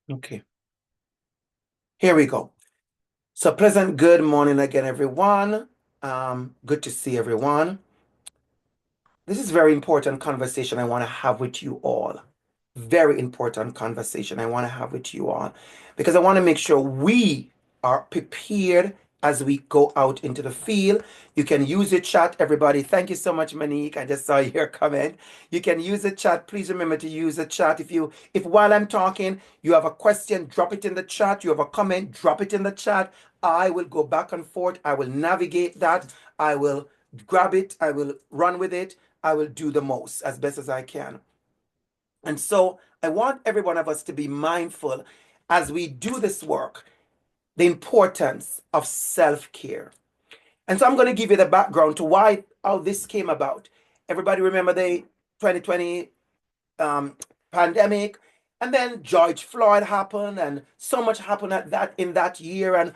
Okay, here we go. So pleasant good morning again, everyone. Good to see everyone. This is a very important conversation I want to have with you all. Very important conversation I want to have with you all because I want to make sure we are prepared as we go out into the field. You can use the chat, everybody. Thank you so much, Monique. I just saw your comment. You can use the chat. Please remember to use the chat. If while I'm talking, you have a question, drop it in the chat. You have a comment, drop it in the chat. I will go back and forth. I will navigate that. I will grab it. I will run with it. I will do the most as best as I can. And so I want every one of us to be mindful as we do this work, the importance of self-care. And so I'm going to give you the background to how this came about. Everybody remember the 2020 pandemic, and then George Floyd happened, and so much happened in that year, and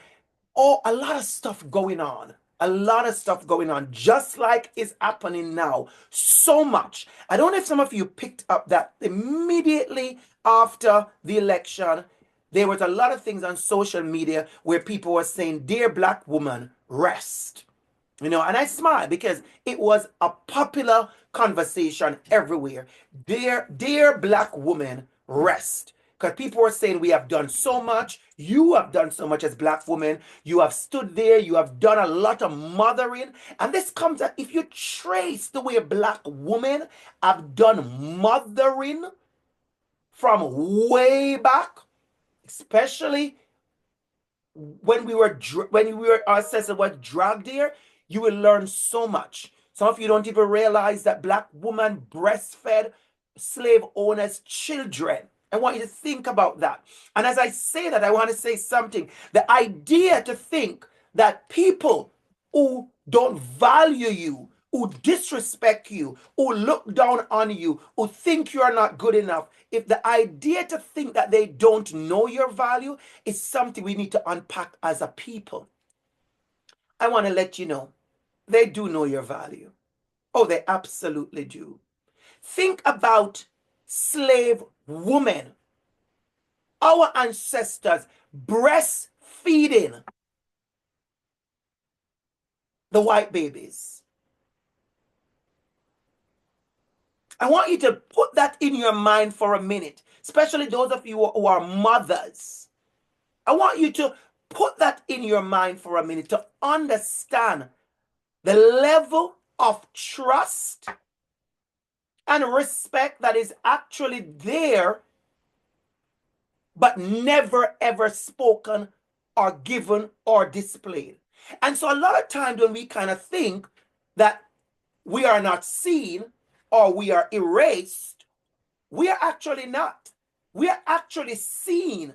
a lot of stuff going on. A lot of stuff going on, just like is happening now. So much. I don't know if some of you picked up that immediately after the election, there was a lot of things on social media where people were saying, "Dear Black woman, rest." And I smile because it was a popular conversation everywhere. Dear Black woman, rest. Because people were saying, we have done so much. You have done so much as Black women. You have stood there. You have done a lot of mothering. And this comes out, if you trace the way Black women have done mothering from way back, especially when our ancestors were dragged here, you will learn so much. Some of you don't even realize that Black women breastfed slave owners' children. I want you to think about that. And as I say that, I want to say something. The idea to think that people who don't value you, who disrespect you, who look down on you, who think you are not good enough, if the idea to think that they don't know your value is something we need to unpack as a people, I want to let you know they do know your value. Oh, they absolutely do. Think about slave women, our ancestors breastfeeding the white babies. I want you to put that in your mind for a minute, especially those of you who are mothers. I want you to put that in your mind for a minute to understand the level of trust and respect that is actually there, but never ever spoken or given or displayed. And so a lot of times when we kind of think that we are not seen or we are erased, we are actually not. We are actually seen.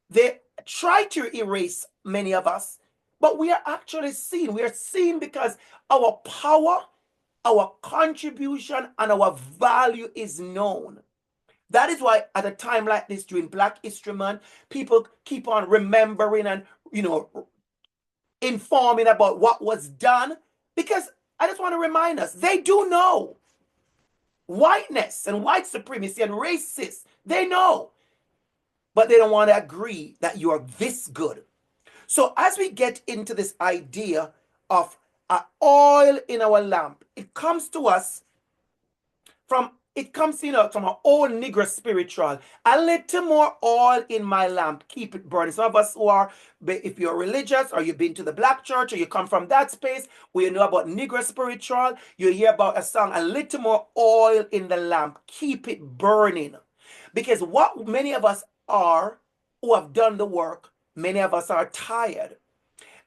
They try to erase many of us, but we are actually seen. We are seen because our power, our contribution, and our value is known. That is why at a time like this during Black History Month, people keep on remembering and, informing about what was done, because I just want to remind us, they do know. Whiteness and white supremacy and racists, they know, but they don't want to agree that you are this good. So as we get into this idea of oil in our lamp, it comes to us from an old Negro spiritual. A little more oil in my lamp, keep it burning. Some of us who are, if you're religious or you've been to the Black church or you come from that space where you know about Negro spiritual, you hear about a song, a little more oil in the lamp, keep it burning. Because what many of us are who have done the work, many of us are tired.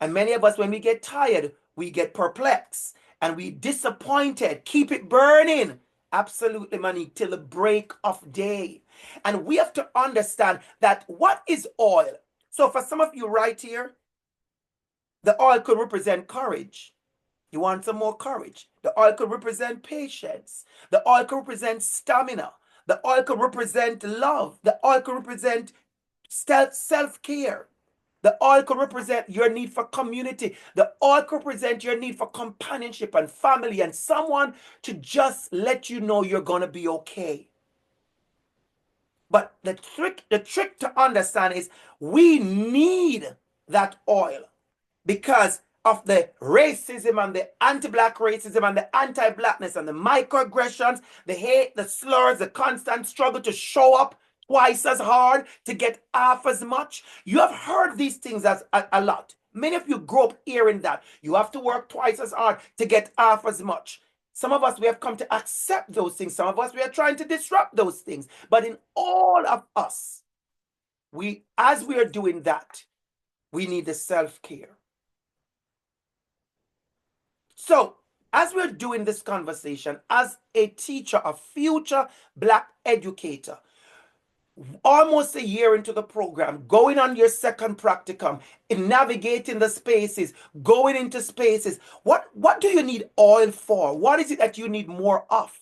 And many of us, when we get tired, we get perplexed and we disappointed. Keep it burning. Absolutely, Monique, till the break of day. And we have to understand that what is oil? So for some of you right here, the oil could represent courage. You want some more courage. The oil could represent patience. The oil could represent stamina. The oil could represent love. The oil could represent self-care. The oil could represent your need for community. The oil could represent your need for companionship and family and someone to just let you know you're going to be okay. But the trick to understand is we need that oil because of the racism and the anti-black racism and the anti-blackness and the microaggressions, the hate, the slurs, the constant struggle to show up twice as hard to get half as much. You have heard these things as a lot. Many of you grew up hearing that. You have to work twice as hard to get half as much. Some of us, we have come to accept those things. Some of us, we are trying to disrupt those things. But in all of us, as we are doing that, we need the self-care. So, as we're doing this conversation, as a teacher, a future Black educator, almost a year into the program, going on your second practicum, in navigating the spaces, going into spaces, what do you need oil for? What is it that you need more of?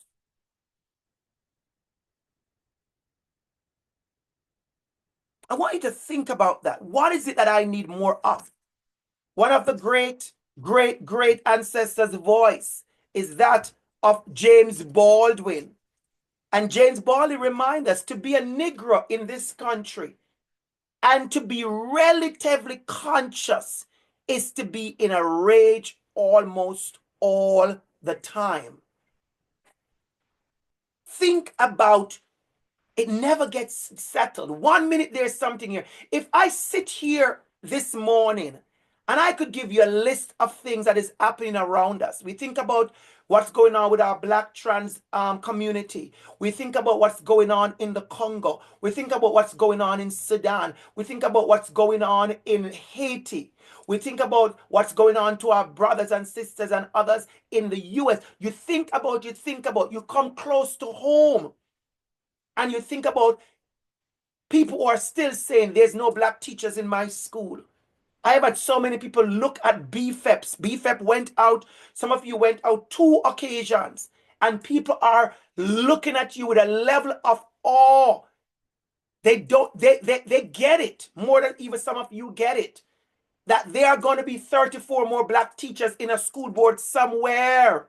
I want you to think about that. What is it that I need more of? One of the great ancestors' voice is that of James Baldwin. And James Baldwin reminds us to be a Negro in this country and to be relatively conscious is to be in a rage almost all the time. Think about it, never gets settled. 1 minute there's something here. If I sit here this morning and I could give you a list of things that is happening around us. We think about what's going on with our Black trans community. We think about what's going on in the Congo. We think about what's going on in Sudan. We think about what's going on in Haiti. We think about what's going on to our brothers and sisters and others in the US. You come close to home. And you think about people who are still saying there's no Black teachers in my school. I have had so many people look at BFEPs. BFEP went out, some of you went out 2 occasions, and people are looking at you with a level of awe. They get it more than even some of you get it. That there are going to be 34 more Black teachers in a school board somewhere.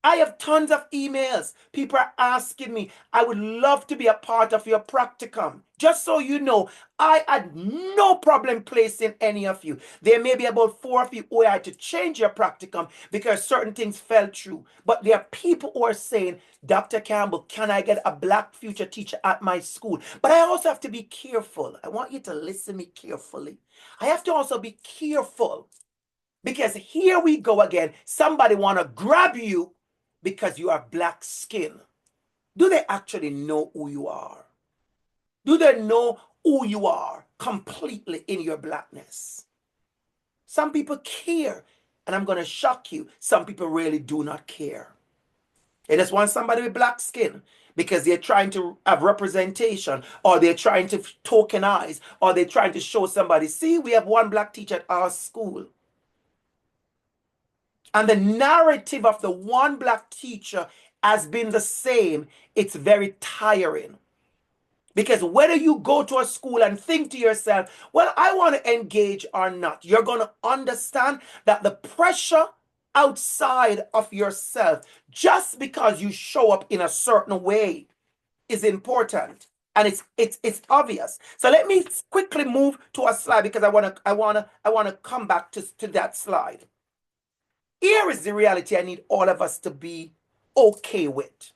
I have tons of emails. People are asking me, I would love to be a part of your practicum. Just so you know, I had no problem placing any of you. There may be about 4 of you who had to change your practicum because certain things fell through. But there are people who are saying, Dr. Campbell, can I get a Black future teacher at my school? But I also have to be careful. I want you to listen to me carefully. I have to also be careful because here we go again. Somebody want to grab you because you have Black skin. Do they actually know who you are? Do they know who you are completely in your Blackness? Some people care, and I'm going to shock you. Some people really do not care. They just want somebody with Black skin because they're trying to have representation, or they're trying to tokenize, or they're trying to show somebody, see, we have 1 Black teacher at our school. And the narrative of the 1 Black teacher has been the same. It's very tiring. Because whether you go to a school and think to yourself, well, I want to engage or not, you're going to understand that the pressure outside of yourself, just because you show up in a certain way, is important. And it's obvious. So let me quickly move to a slide because I want to come back to that slide. Here is the reality I need all of us to be okay with.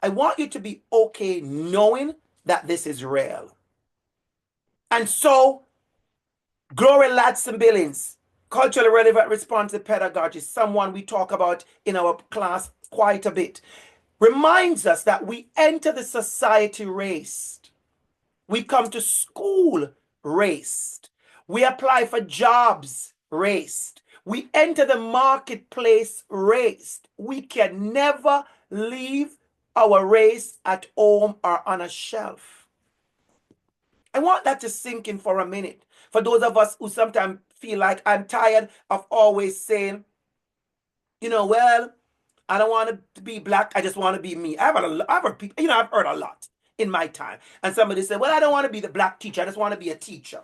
I want you to be okay knowing that this is real. And so, Gloria Ladson-Billings, culturally relevant responsive pedagogy, someone we talk about in our class quite a bit, reminds us that we enter the society raced. We come to school raced. We apply for jobs raced. We enter the marketplace raced. We can never leave our race at home or on a shelf. I want that to sink in for a minute. For those of us who sometimes feel like I'm tired of always saying, well, I don't want to be Black. I just want to be me. I've heard a lot in my time. And somebody said, well, I don't want to be the Black teacher. I just want to be a teacher.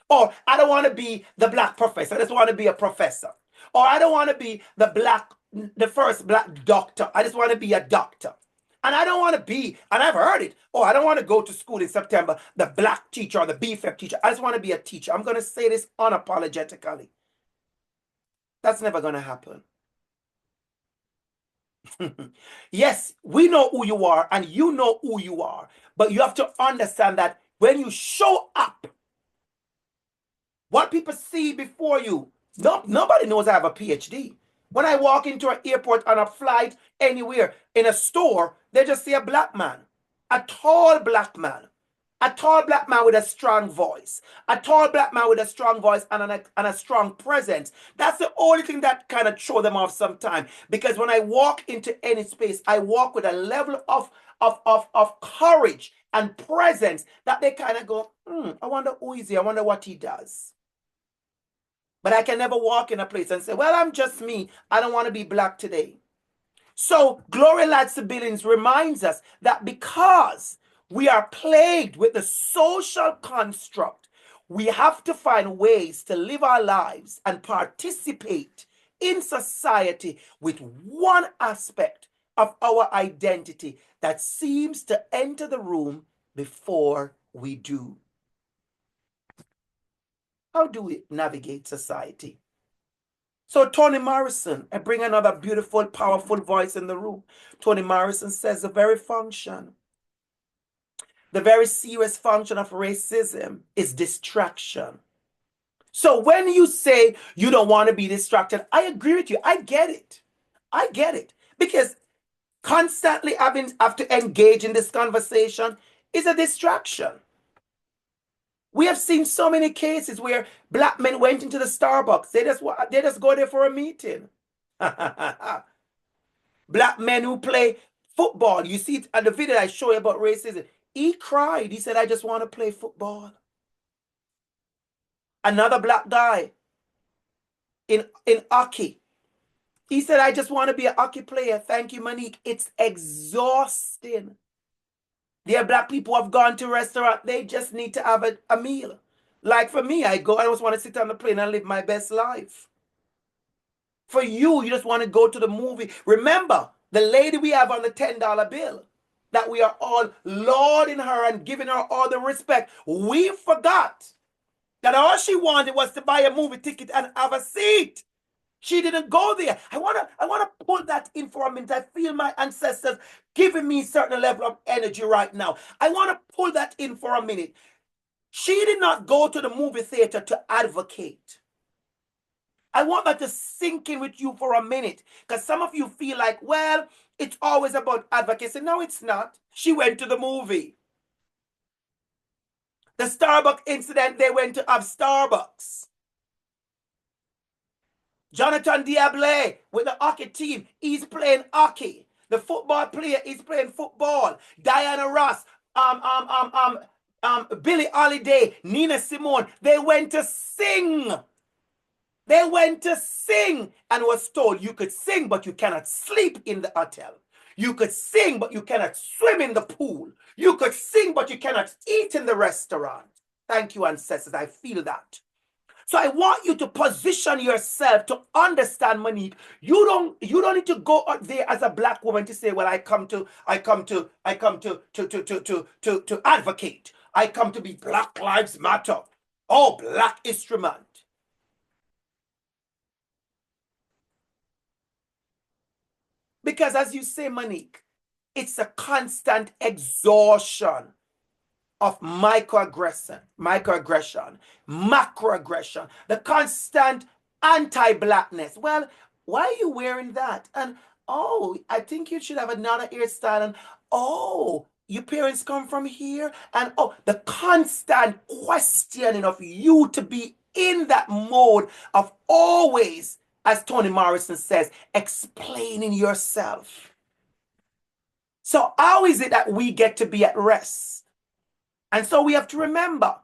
Or I don't want to be the Black professor. I just want to be a professor. Or I don't want to be the first Black doctor. I just want to be a doctor. And I don't want to be, and I've heard it. Oh, I don't want to go to school in September, the black teacher or the BFEP teacher. I just want to be a teacher. I'm going to say this unapologetically. That's never going to happen. Yes, we know who you are and you know who you are. But you have to understand that when you show up, what people see before you, nobody knows I have a PhD. When I walk into an airport, on a flight, anywhere, in a store, they just see a black man, a tall black man, a tall black man with a strong voice, a tall black man with a strong voice and a strong presence. That's the only thing that kind of throw them off sometimes. Because when I walk into any space, I walk with a level of courage and presence that they kind of go, I wonder who is he? I wonder what he does. But I can never walk in a place and say, well, I'm just me. I don't want to be black today. So Glory Lights Billings reminds us that because we are plagued with the social construct, we have to find ways to live our lives and participate in society with one aspect of our identity that seems to enter the room before we do. How do we navigate society? So Toni Morrison, I bring another beautiful, powerful voice in the room. Toni Morrison says the very serious function of racism is distraction. So when you say you don't want to be distracted, I agree with you. I get it. I get it. Because constantly have to engage in this conversation is a distraction. We have seen so many cases where black men went into the Starbucks. They just go there for a meeting. Black men who play football. You see it on the video I show you about racism. He cried. He said, I just want to play football. Another black guy in hockey. He said, I just want to be a hockey player. Thank you, Monique. It's exhausting. There are black people who have gone to a restaurant. They just need to have a meal. Like for me, I just want to sit on the plane and live my best life. For you, you just want to go to the movie. Remember, the lady we have on the $10 bill, that we are all lauding her and giving her all the respect. We forgot that all she wanted was to buy a movie ticket and have a seat. She didn't go there. I wanna pull that in for a minute. I feel my ancestors giving me a certain level of energy right now. I want to pull that in for a minute. She did not go to the movie theater to advocate. I want that to sink in with you for a minute. Because some of you feel like, well, it's always about advocacy. No, it's not. She went to the movie. The Starbucks incident, they went to have Starbucks. Jonathan Diable with the hockey team, he's playing hockey. The football player is playing football. Diana Ross, Billie Holiday, Nina Simone, they went to sing. They went to sing and was told you could sing, but you cannot sleep in the hotel. You could sing, but you cannot swim in the pool. You could sing, but you cannot eat in the restaurant. Thank you, ancestors. I feel that. So I want you to position yourself to understand, Monique. You don't need to go out there as a black woman to say, well, I come to advocate. I come to be Black Lives Matter. Oh, Black History Month. Because as you say, Monique, it's a constant exhaustion of microaggression, macroaggression, the constant anti-blackness. Well, why are you wearing that? And oh, I think you should have another hairstyle. And oh, your parents come from here. And oh, the constant questioning of you to be in that mode of always, as Toni Morrison says, explaining yourself. So how is it that we get to be at rest? And so we have to remember,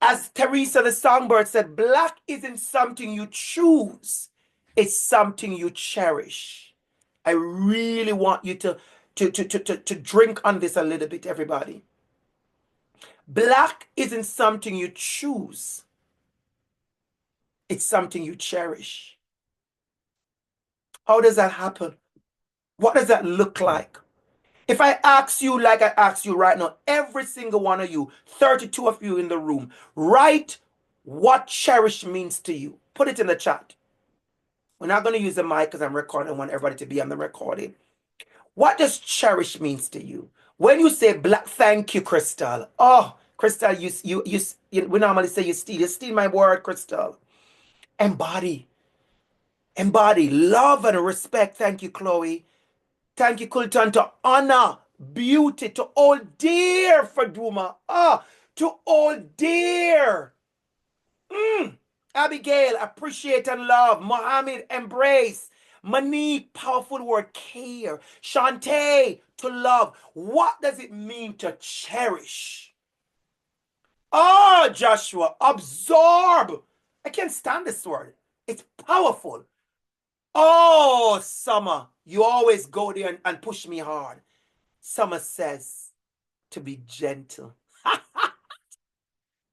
as Teresa the Songbird said, black isn't something you choose. It's something you cherish. I really want you to drink on this a little bit, everybody. Black isn't something you choose. It's something you cherish. How does that happen? What does that look like? If I ask you like I ask you right now, every single one of you, 32 of you in the room, write what cherish means to you. Put it in the chat. We're not going to use the mic because I'm recording. I want everybody to be on the recording. What does cherish means to you? When you say black, thank you, Crystal. Oh, Crystal, we normally say you steal my word, Crystal. Embody, embody, love and respect. Thank you, Chloe. Thank you, Kulton, to honor, beauty, to all dear Faduma. To all dear. Abigail, appreciate and love. Mohammed, embrace. Monique, powerful word, care. Shantae, to love. What does it mean to cherish? Oh, Joshua, absorb. I can't stand this word. It's powerful. Oh, Summer, you always go there and push me hard. Summer says to be gentle.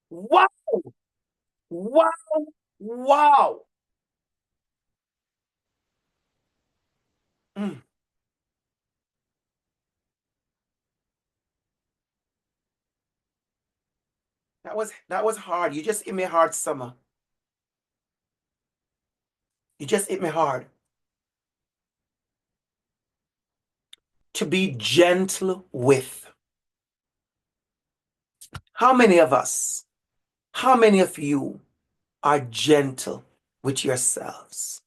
Wow, wow, wow. Mm, that was hard. You just hit me hard, Summer. You just hit me hard. To be gentle with. How many of us, how many of you are gentle with yourselves?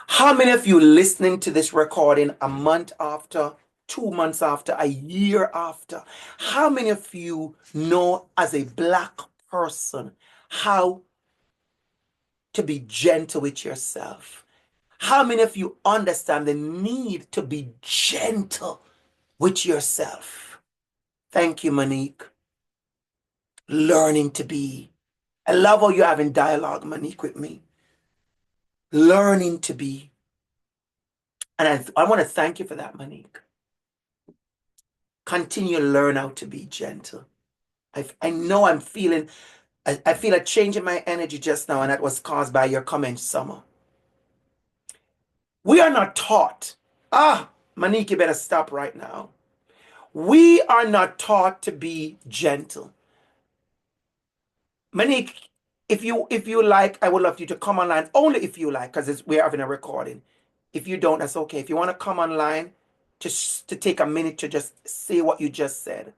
How many of you listening to this recording a month after, 2 months after, a year after? How many of you know as a black person how to be gentle with yourself? How many of you understand the need to be gentle with yourself? Thank you, Monique. Learning to be. I love how you're having dialogue, Monique, with me. Learning to be. And I want to thank you for that, Monique. Continue to learn how to be gentle. I know I feel a change in my energy just now, and that was caused by your comment, Summer. We are not taught. Monique, you better stop right now. We are not taught to be gentle. Monique, if you like, I would love you to come online only if you like, because we're having a recording. If you don't, that's okay. If you want to come online, just to take a minute to just say what you just said.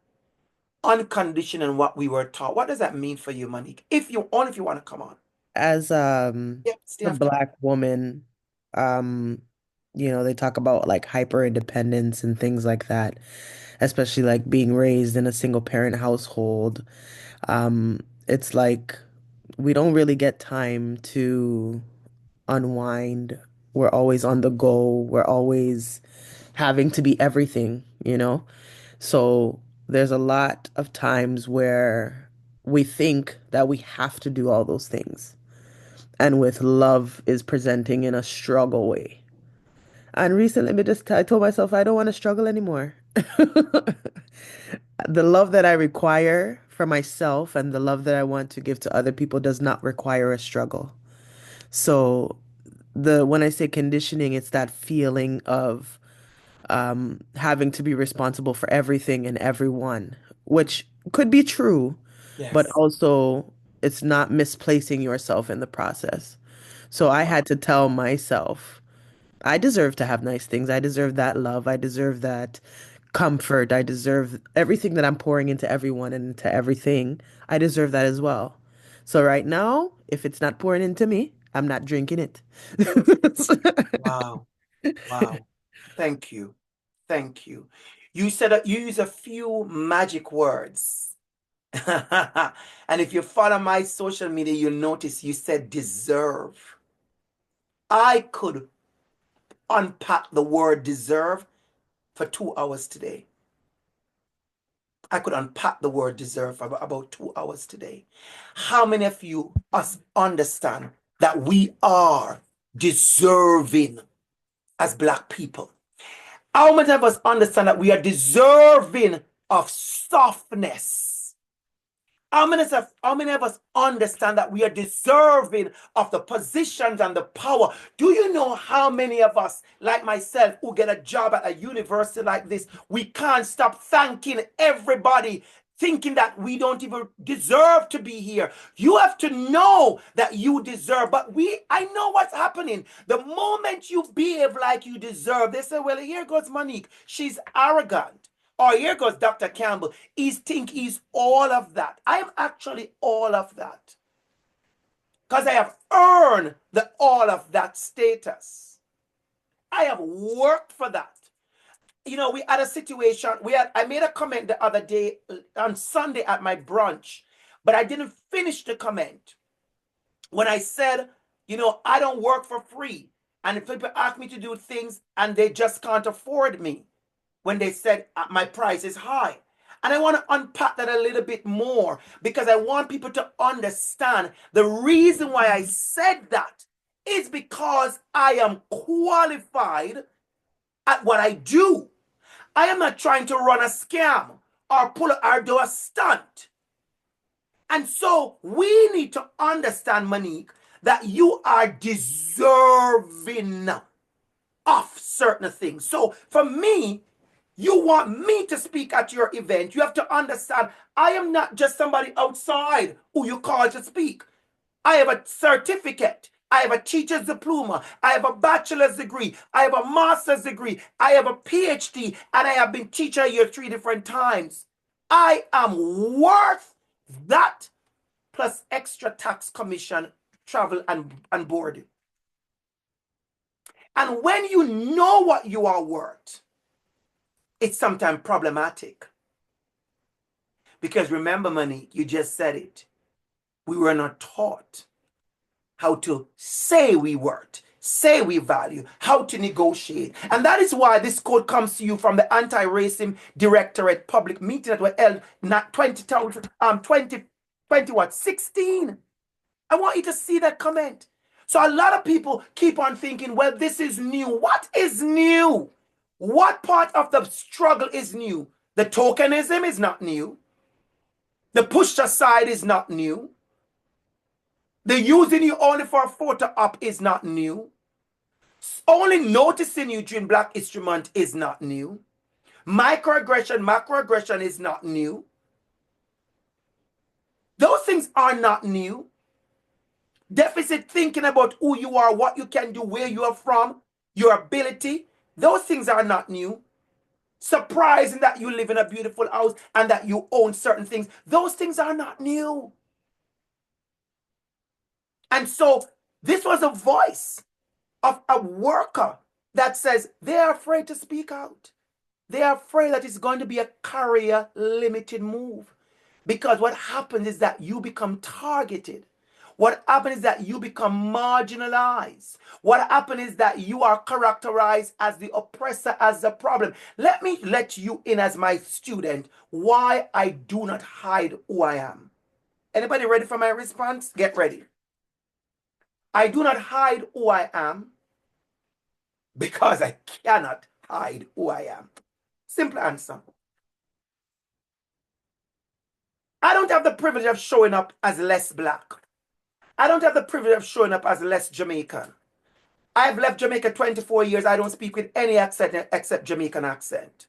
Unconditional and what we were taught. What does that mean for you, Monique? If you want to come on. As Yeah, stay a after me. black woman, um, they talk about like hyper independence and things like that, especially like being raised in a single parent household. It's like we don't really get time to unwind. We're always on the go. We're always having to be everything. So there's a lot of times where we think that we have to do all those things. And with love is presenting in a struggle way. And recently, I told myself I don't want to struggle anymore. The love that I require for myself and the love that I want to give to other people does not require a struggle. So the when I say conditioning, it's that feeling of having to be responsible for everything and everyone, which could be true, but Yes. also it's not misplacing yourself in the process. So I Wow. had to tell myself, I deserve to have nice things. I deserve that love. I deserve that comfort. I deserve everything that I'm pouring into everyone and into everything. I deserve that as well. So right now, if it's not pouring into me, I'm not drinking it. Wow. Wow. Thank you. Thank you. You said that you use a few magic words. And if you follow my social media, you'll notice you said deserve. I could unpack the word deserve for 2 hours today. I could unpack the word deserve for about 2 hours today. How many of you us understand that we are deserving as black people? How many of us understand that we are deserving of softness? How many of us understand that we are deserving of the positions and the power? Do you know how many of us, like myself, who get a job at a university like this, we can't stop thanking everybody, thinking that we don't even deserve to be here. You have to know that you deserve. But I know what's happening. The moment you behave like you deserve, they say, well, here goes Monique. She's arrogant. Or here goes Dr. Campbell. He's all of that. I am actually all of that. Because I have earned the all of that status. I have worked for that. You know, we had a situation. I made a comment the other day on Sunday at my brunch, but I didn't finish the comment. When I said, you know, I don't work for free. And if people ask me to do things and they just can't afford me, when they said my price is high. And I want to unpack that a little bit more because I want people to understand the reason why I said that is because I am qualified at what I do. I am not trying to run a scam or do a stunt. And so we need to understand, Monique, that you are deserving of certain things. So for me, you want me to speak at your event. You have to understand I am not just somebody outside who you call to speak. I have a certificate. I have a teacher's diploma. I have a bachelor's degree. I have a master's degree. I have a PhD. And I have been teacher here 3 different times. I am worth that plus extra tax commission, travel, and boarding. And when you know what you are worth, it's sometimes problematic. Because remember, Monique, you just said it. We were not taught how to say we worth, say we value, how to negotiate. And that is why this code comes to you from the Anti-Racism Directorate public meeting that were held not 16. I want you to see that comment. So a lot of people keep on thinking, well, this is new. What is new? What part of the struggle is new? The tokenism is not new. The push aside is not new. The using you only for a photo op is not new. Only noticing you during Black History Month is not new. Microaggression, macroaggression is not new. Those things are not new. Deficit thinking about who you are, what you can do, where you are from, your ability, those things are not new. Surprising that you live in a beautiful house and that you own certain things, those things are not new. And so this was a voice of a worker that says they are afraid to speak out. They are afraid that it's going to be a career limited move. Because what happens is that you become targeted. What happens is that you become marginalized. What happens is that you are characterized as the oppressor, as the problem. Let me let you in as my student why I do not hide who I am. Anybody ready for my response? Get ready. I do not hide who I am because I cannot hide who I am. Simple answer. I don't have the privilege of showing up as less Black. I don't have the privilege of showing up as less Jamaican. I've left Jamaica 24 years. I don't speak with any accent except Jamaican accent.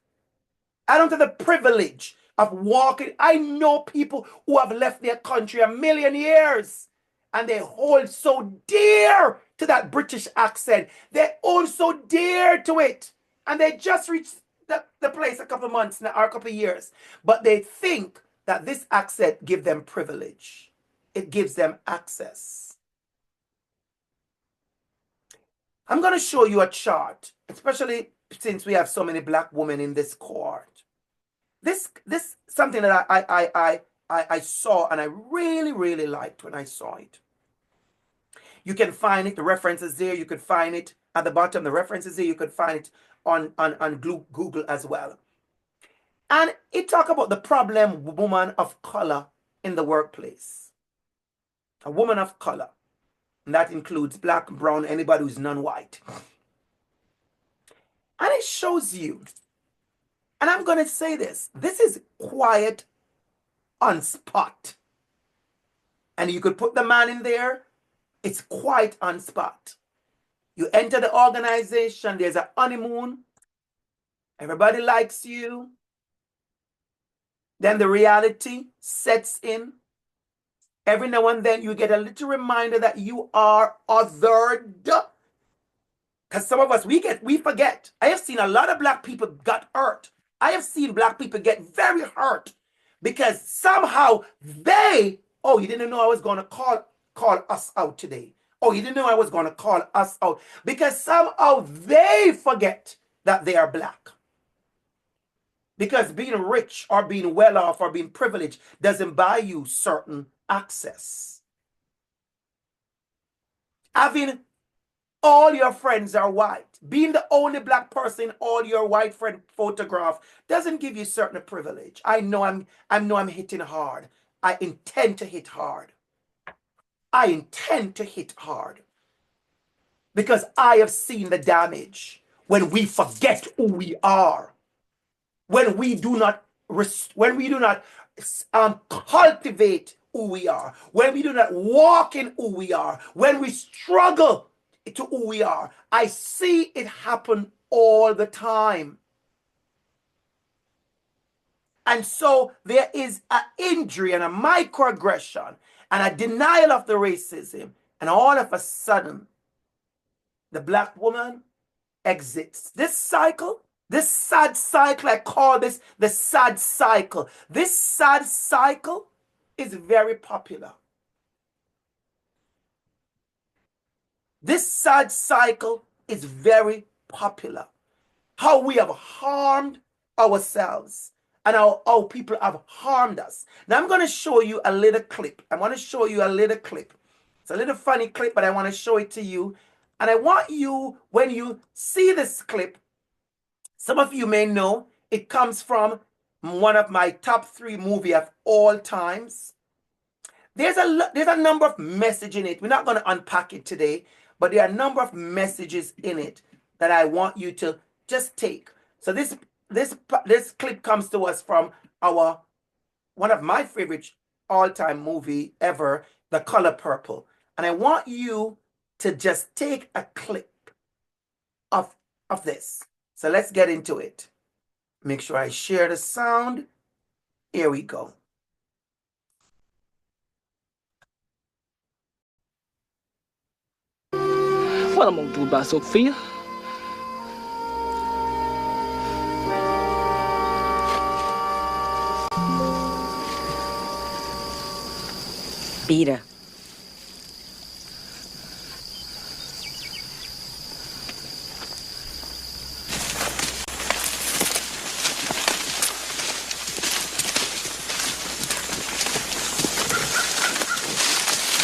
I don't have the privilege of walking. I know people who have left their country a million years and they hold so dear to that British accent. They hold so dear to it. And they just reached the place a couple of months now, or a couple of years. But they think that this accent gives them privilege. It gives them access. I'm going to show you a chart, especially since we have so many Black women in this cohort. This something that I saw and I really, really liked when I saw it. You can find it, the references there. You could find it at the bottom, the references there. You could find it on Google as well. And it talk about the problem woman of color in the workplace. A woman of color. And that includes Black, brown, anybody who's non-white. And it shows you, and I'm going to say this is quiet on spot. and you could put the man in there, it's quite on spot. You enter the organization, there's a honeymoon, everybody likes you. Then the reality sets in. Every now and then you get a little reminder that you are othered. Because some of us, we forget. I have seen a lot of black people got hurt. I have seen black people get very hurt because somehow oh, you didn't know I was going to call us out today. Oh, you didn't know I was going to call us out. Because somehow they forget that they are black. Because being rich or being well off or being privileged doesn't buy you certain access. Having all your friends are white, being the only black person in all your white friend photograph doesn't give you certain privilege. I know I'm hitting hard. I intend to hit hard. I intend to hit hard. Because I have seen the damage when we forget who we are. When we do not cultivate who we are, when we do not walk in who we are, when we struggle to who we are, I see it happen all the time. And so there is an injury and a microaggression and a denial of the racism, and all of a sudden the black woman exits this cycle. This sad cycle, I call this the sad cycle. This sad cycle is very popular. This sad cycle is very popular. How we have harmed ourselves and how people have harmed us. Now I'm going to show you a little clip. I want to show you a little clip. It's a little funny clip, but I want to show it to you. And I want you, when you see this clip, some of you may know it comes from one of my top 3 movies of all times. There's a number of messages in it. We're not going to unpack it today, but there are a number of messages in it that I want you to just take. So this clip comes to us from one of my favorite all-time movie ever, The Color Purple. And I want you to just take a clip of this. So let's get into it. Make sure I share the sound. Here we go. What I'm gonna do about Sophia? Beat her.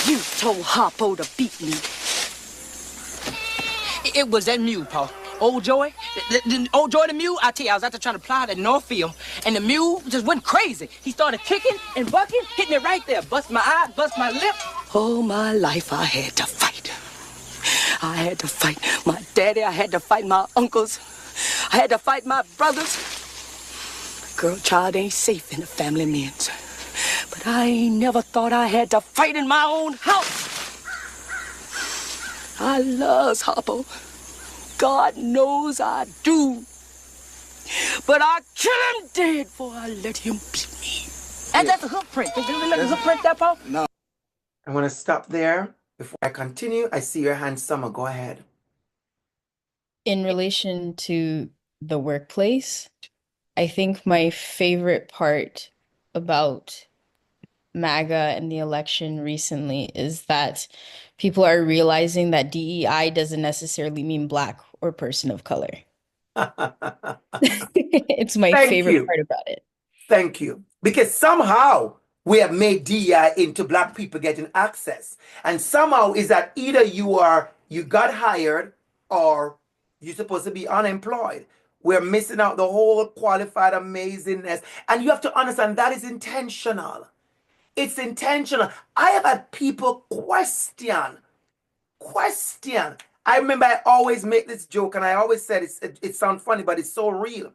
You told Harpo to beat me. It was that mule, Paul. Old Joey, old Joey the mule, I tell you, I was out there trying to plow that Northfield, and the mule just went crazy. He started kicking and bucking, hitting it right there. Bust my eye, bust my lip. All my life I had to fight. I had to fight my daddy, I had to fight my uncles, I had to fight my brothers. Girl, child ain't safe in the family men's. But I ain't never thought I had to fight in my own house. I loves Harpo. God knows I do. But I kill him dead before I let him beat me. And that's a hoof print. Did you really let the hoof print that, Paul? No. I want to stop there. Before I continue, I see your hand, Summer. Go ahead. In relation to the workplace, I think my favorite part about MAGA and the election recently is that people are realizing that DEI doesn't necessarily mean Black or person of color. It's my favorite part about it. Thank you. Because somehow we have made DEI into Black people getting access. And somehow is that either you got hired or you're supposed to be unemployed. We're missing out the whole qualified amazingness. And you have to understand that is intentional. It's intentional. I have had people question. I remember I always make this joke, and I always said it sounds funny, but it's so real.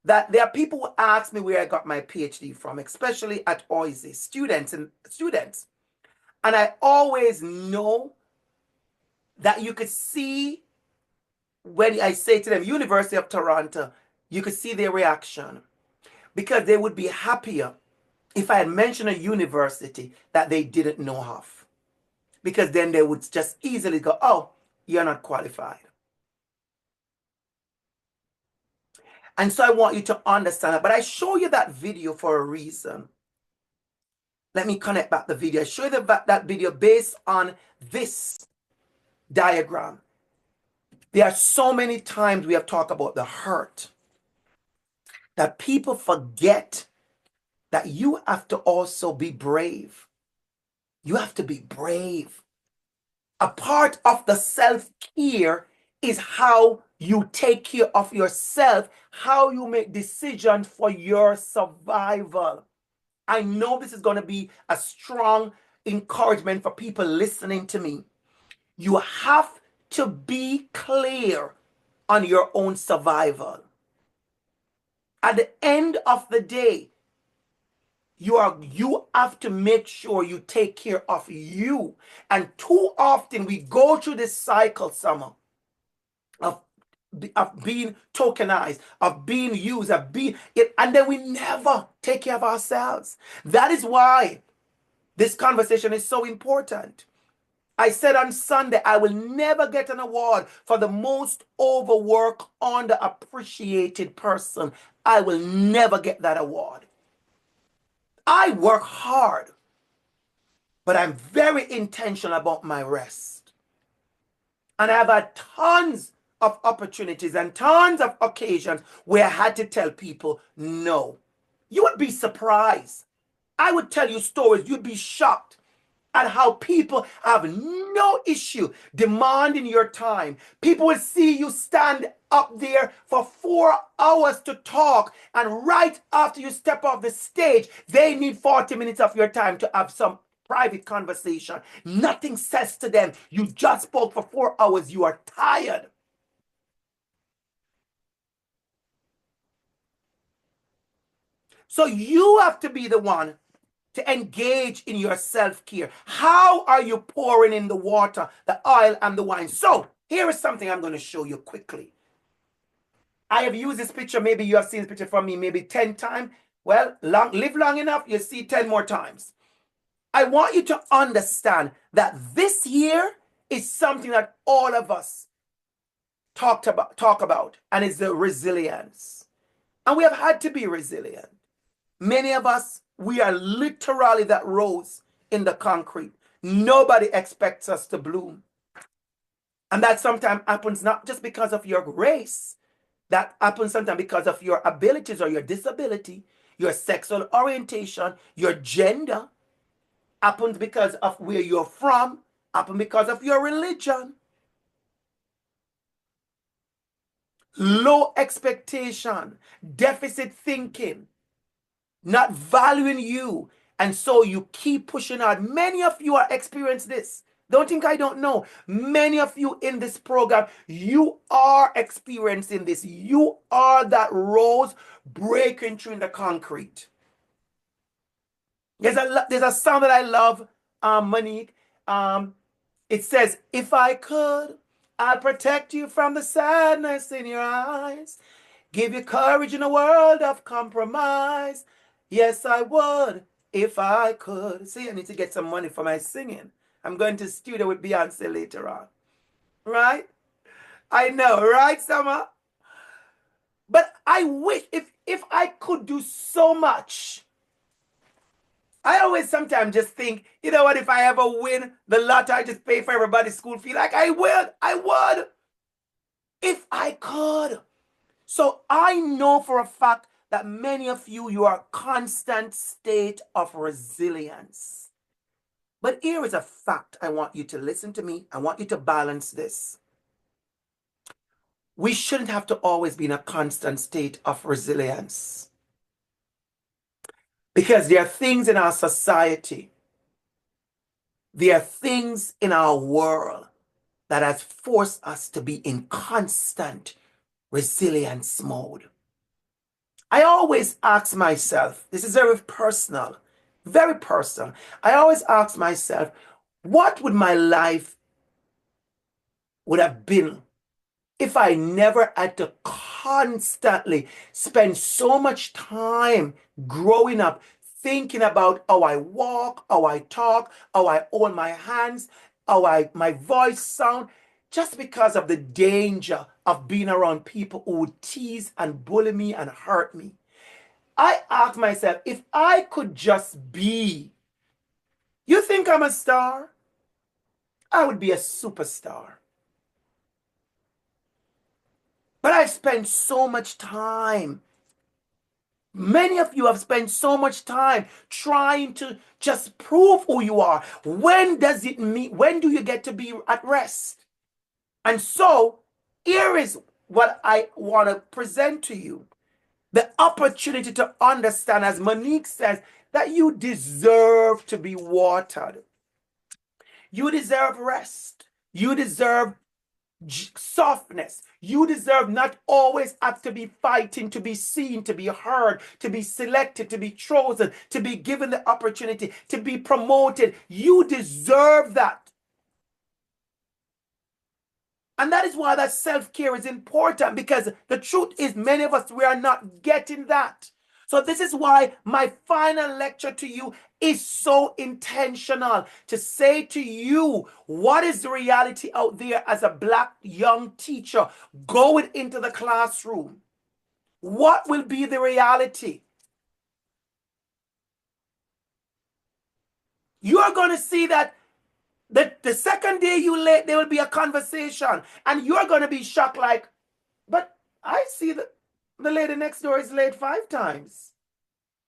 That there are people who ask me where I got my PhD from, especially at OISE, students. And I always know that you could see when I say to them, University of Toronto, you could see their reaction because they would be happier if I had mentioned a university that they didn't know of. Because then they would just easily go, oh, you're not qualified. And so I want you to understand that. But I show you that video for a reason. Let me connect back the video. I show you that video based on this diagram. There are so many times we have talked about the hurt that people forget that you have to also be brave. You have to be brave. A part of the self-care is how you take care of yourself, how you make decisions for your survival. I know this is going to be a strong encouragement for people listening to me. You have to be clear on your own survival. At the end of the day, you have to make sure you take care of you. And too often we go through this cycle, Summer, of being tokenized, of being used, of being it, and then we never take care of ourselves. That is why this conversation is so important. I said on Sunday, I will never get an award for the most overworked, underappreciated person. I will never get that award. I work hard, but I'm very intentional about my rest. And I've had tons of opportunities and tons of occasions where I had to tell people no. You would be surprised. I would tell you stories, you'd be shocked at how people have no issue demanding your time. People will see you stand up there for 4 hours to talk, and right after you step off the stage, they need 40 minutes of your time to have some private conversation. Nothing says to them, you just spoke for 4 hours, you are tired. So you have to be the one to engage in your self-care. How are you pouring in the water, the oil, and the wine? So here is something I'm going to show you quickly. I have used this picture. Maybe you have seen this picture from me maybe 10 times. Well, live long enough, you'll see 10 more times. I want you to understand that this year is something that all of us talk about, and it's the resilience. And we have had to be resilient. Many of us, we are literally that rose in the concrete. Nobody expects us to bloom. And that sometimes happens not just because of your race. That happens sometimes because of your abilities or your disability, your sexual orientation, your gender. Happens because of where you're from. Happens because of your religion. Low expectation, deficit thinking, not valuing you, and so you keep pushing out. Many of you are experiencing this. Don't think I don't know. Many of you in this program, you are experiencing this. You are that rose breaking through in the concrete. There's a song that I love, Monique. It says, if I could, I'd protect you from the sadness in your eyes. Give you courage in a world of compromise. Yes, I would if I could. See, I need to get some money for my singing. I'm going to studio with Beyonce later on. Right? I know, right, Summer? But I wish if I could do so much. I always sometimes just think, you know what, if I ever win the lottery, I just pay for everybody's school fee. Like I would. If I could. So I know for a fact that many of you are a constant state of resilience. But here is a fact. I want you to listen to me. I want you to balance this. We shouldn't have to always be in a constant state of resilience. Because there are things in our society, there are things in our world that has forced us to be in constant resilience mode. I always ask myself, this is very personal, very personal. I always ask myself, What would my life would have been if I never had to constantly spend so much time growing up thinking about how I walk, how I talk, how I hold my hands, how my voice sound, just because of the danger of being around people who would tease and bully me and hurt me. I asked myself, if I could just be, you think I'm a star? I would be a superstar. But I spent so much time. Many of you have spent so much time trying to just prove who you are. When does it mean? When do you get to be at rest? And so here is what I want to present to you. The opportunity to understand, as Monique says, that you deserve to be watered. You deserve rest. You deserve softness. You deserve not always have to be fighting to be seen, to be heard, to be selected, to be chosen, to be given the opportunity, to be promoted. You deserve that. And that is why that self-care is important, because the truth is many of us, we are not getting that. So this is why my final lecture to you is so intentional, to say to you, what is the reality out there as a Black young teacher going into the classroom? What will be the reality? You are going to see that the second day you late, there will be a conversation, and you're going to be shocked like, but I see that the lady next door is late 5 times.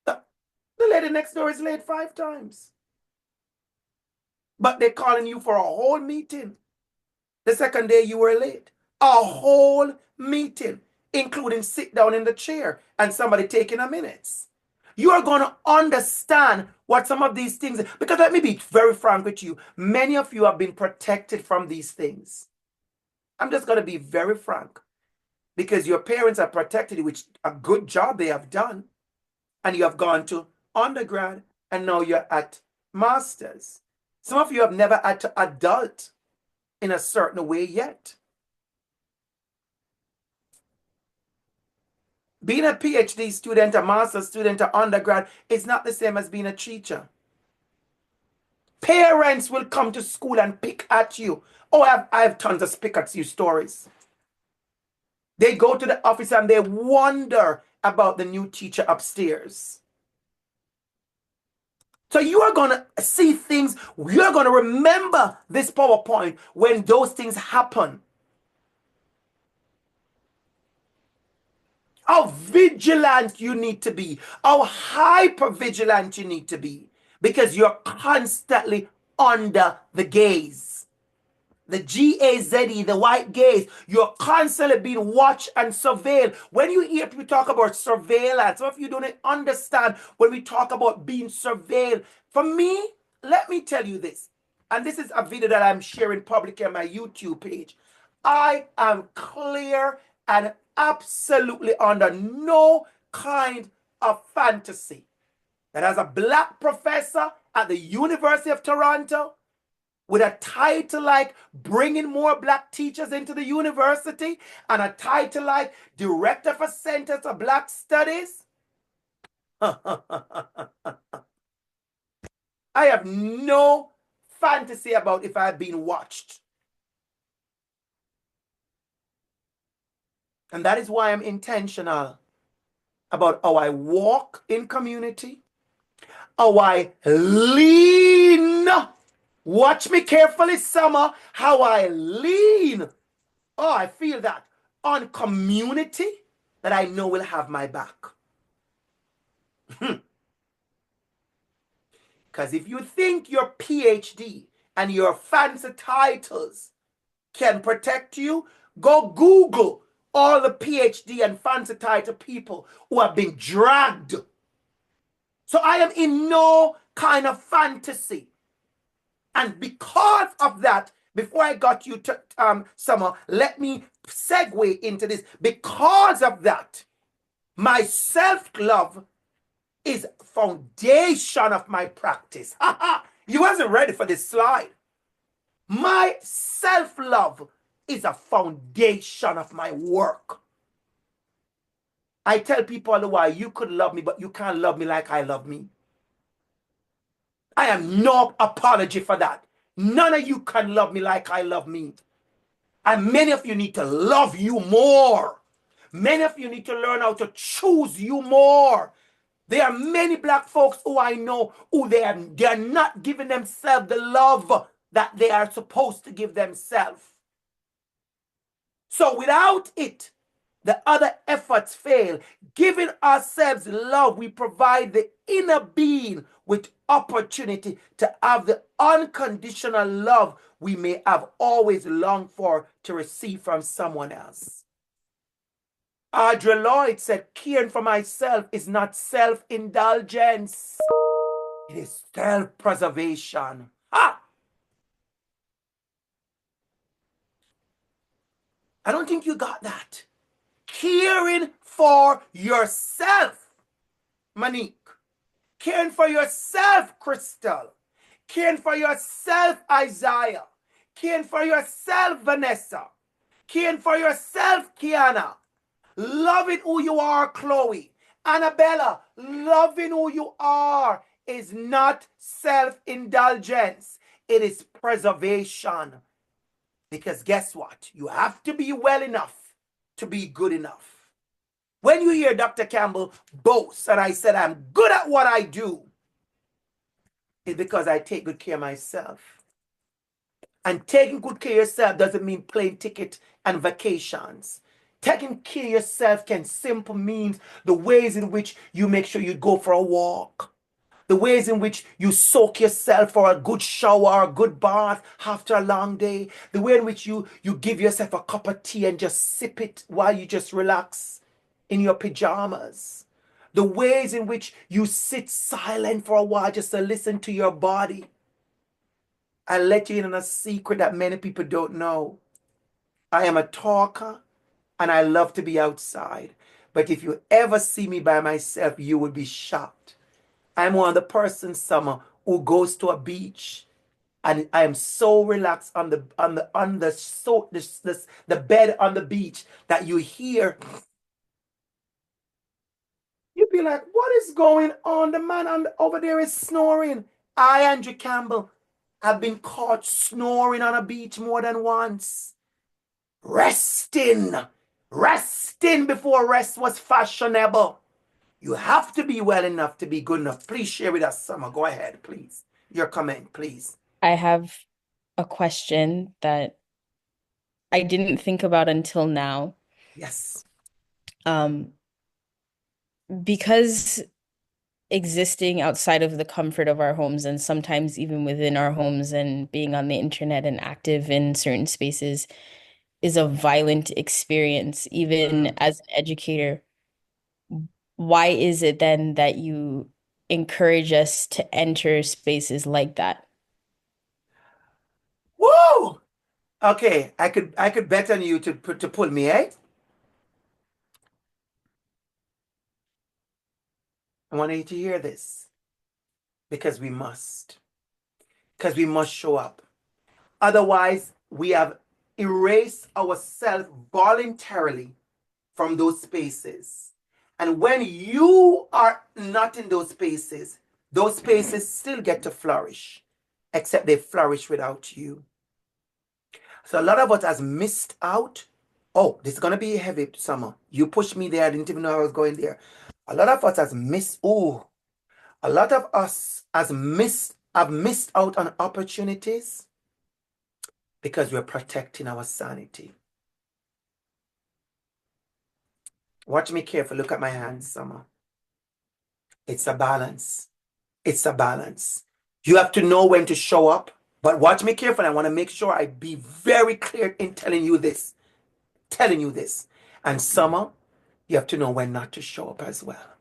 The lady next door is late 5 times. But they're calling you for a whole meeting. The second day you were late. A whole meeting, including sit down in the chair and somebody taking a minutes. You are going to understand what some of these things, because let me be very frank with you. Many of you have been protected from these things. I'm just going to be very frank. Because your parents have protected you, which a good job they have done. And you have gone to undergrad, and now you're at master's. Some of you have never had to adult in a certain way yet. Being a PhD student, a master's student, an undergrad is not the same as being a teacher. Parents will come to school and pick at you. Oh, I have tons of pick at you stories. They go to the office and they wonder about the new teacher upstairs. So you are going to see things, you're going to remember this PowerPoint when those things happen. How vigilant you need to be, how hyper vigilant you need to be, because you're constantly under the gaze. The GAZE, the white gaze, you're constantly being watched and surveilled. When you hear people talk about surveillance, some of you don't understand when we talk about being surveilled. For me, let me tell you this, and this is a video that I'm sharing publicly on my YouTube page. I am clear and absolutely under no kind of fantasy that as a Black professor at the University of Toronto, with a title like bringing more Black teachers into the university, and a title like Director for Centers of Black Studies, I have no fantasy about if I've been watched. And that is why I'm intentional about how I walk in community, how I lean. Watch me carefully, Summer, how I lean. Oh, I feel that on community that I know will have my back. Because if you think your PhD and your fancy titles can protect you, go Google all the PhD and fancy title people who have been dragged. So I am in no kind of fantasy. And because of that, before I got you to Summer, let me segue into this. Because of that, my self-love is foundation of my practice. You wasn't ready for this slide. My self-love is a foundation of my work. I tell people all the while, you could love me, but you can't love me like I love me. I am no apology for that. None of you can love me like I love me. And many of you need to love you more. Many of you need to learn how to choose you more. There are many black folks who I know who they are not giving themselves the love that they are supposed to give themselves. So without it, the other efforts fail. Giving ourselves love, we provide the inner being with opportunity to have the unconditional love we may have always longed for to receive from someone else. Audre Lorde said, caring for myself is not self-indulgence. It is self-preservation. Ah! I don't think you got that. Caring for yourself, Monique. Caring for yourself, Crystal. Caring for yourself, Isaiah. Caring for yourself, Vanessa. Caring for yourself, Kiana. Loving who you are, Chloe. Annabella, loving who you are is not self-indulgence. It is preservation. Because guess what? You have to be well enough to be good enough. When you hear Dr. Campbell boast and I said I'm good at what I do, it's because I take good care of myself. And taking good care of yourself doesn't mean plane ticket and vacations. Taking care of yourself can simply mean the ways in which you make sure you go for a walk. The ways in which you soak yourself for a good shower, a good bath after a long day. The way in which you give yourself a cup of tea and just sip it while you just relax in your pajamas. The ways in which you sit silent for a while just to listen to your body. I'll let you in on a secret that many people don't know. I am a talker and I love to be outside. But if you ever see me by myself, you will be shocked. I'm one of the persons, Summer, who goes to a beach and I am so relaxed on the bed on the beach that you hear. You'd be like, what is going on? The man over there is snoring. I, Andrew Campbell, have been caught snoring on a beach more than once. Resting before rest was fashionable. You have to be well enough to be good enough. Please share with us, Summer. Go ahead, please. Your comment, please. I have a question that I didn't think about until now. Yes. Because existing outside of the comfort of our homes and sometimes even within our homes and being on the internet and active in certain spaces is a violent experience, even as an educator. Why is it then that you encourage us to enter spaces like that? Woo! Okay, I could bet on you to pull me, eh? I want you to hear this. Because we must. Because we must show up. Otherwise, we have erased ourselves voluntarily from those spaces. And when you are not in those spaces still get to flourish, except they flourish without you. So a lot of us has missed out. Oh, this is going to be heavy, Summer. You pushed me there. I didn't even know I was going there. A lot of us has missed. Oh, a lot of us have missed out on opportunities because we're protecting our sanity. Watch me carefully. Look at my hands, Summer. It's a balance. It's a balance. You have to know when to show up. But watch me carefully. I want to make sure I be very clear in telling you this. And Summer, you have to know when not to show up as well.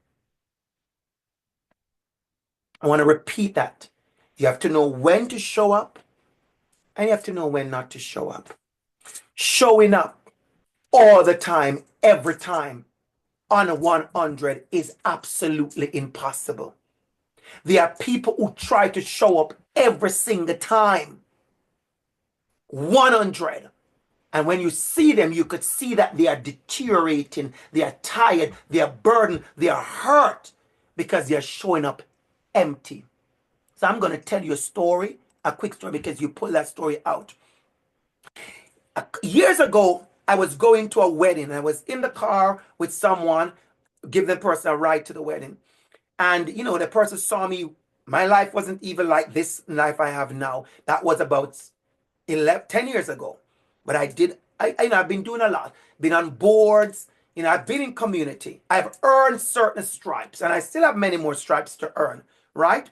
I want to repeat that. You have to know when to show up and you have to know when not to show up. Showing up all the time, every time on 100 is absolutely impossible. There are people who try to show up every single time. 100. And when you see them, you could see that they are deteriorating, they are tired, they are burdened, they are hurt because they are showing up empty. So I'm going to tell you a story, a quick story, because you pulled that story out. Years ago, I was going to a wedding. I was in the car with someone, give the person a ride to the wedding. And, you know, the person saw me. My life wasn't even like this life I have now. That was about 10 years ago. But I've been doing a lot. Been on boards. You know, I've been in community. I've earned certain stripes. And I still have many more stripes to earn, right?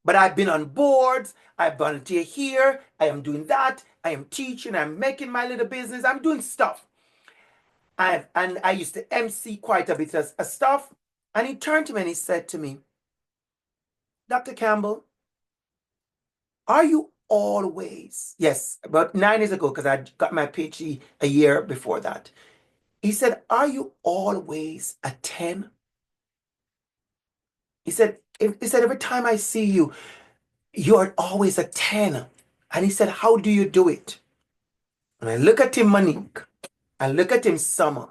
But I've been on boards. I volunteer here. I am doing that. I am teaching. I'm making my little business. I'm doing stuff. And I used to MC quite a bit of stuff. And he turned to me and he said to me, Dr. Campbell, are you always, yes, about 9 years ago, because I got my PhD a year before that. He said, are you always a 10? He said, every time I see you, you're always a 10. And he said, how do you do it? And I look at him, Monique. I look at him, Summer.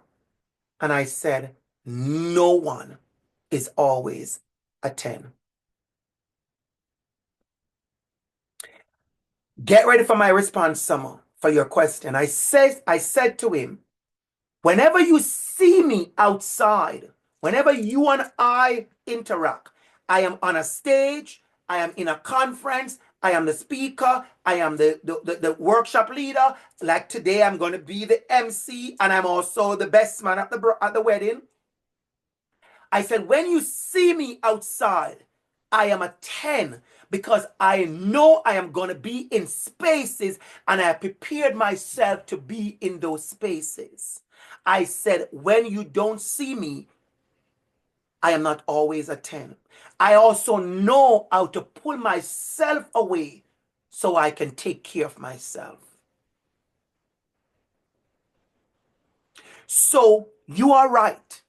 And I said, no one is always a 10. Get ready for my response, Summer, for your question. I said to him, whenever you see me outside, whenever you and I interact, I am on a stage, I am in a conference, I am the speaker, I am the workshop leader. Like today, I'm going to be the MC, and I'm also the best man at the wedding. I said, when you see me outside, I am a 10 because I know I am going to be in spaces and I prepared myself to be in those spaces. I said, when you don't see me, I am not always a 10. I also know how to pull myself away so I can take care of myself. So you are right.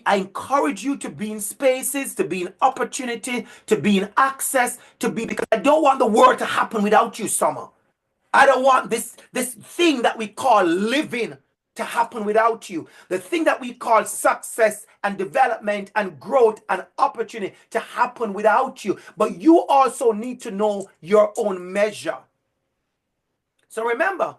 I encourage you to be in spaces, to be in opportunity, to be in access, because I don't want the world to happen without you, Summer. I don't want this thing that we call living to happen without you. The thing that we call success and development and growth and opportunity to happen without you. But you also need to know your own measure. So remember,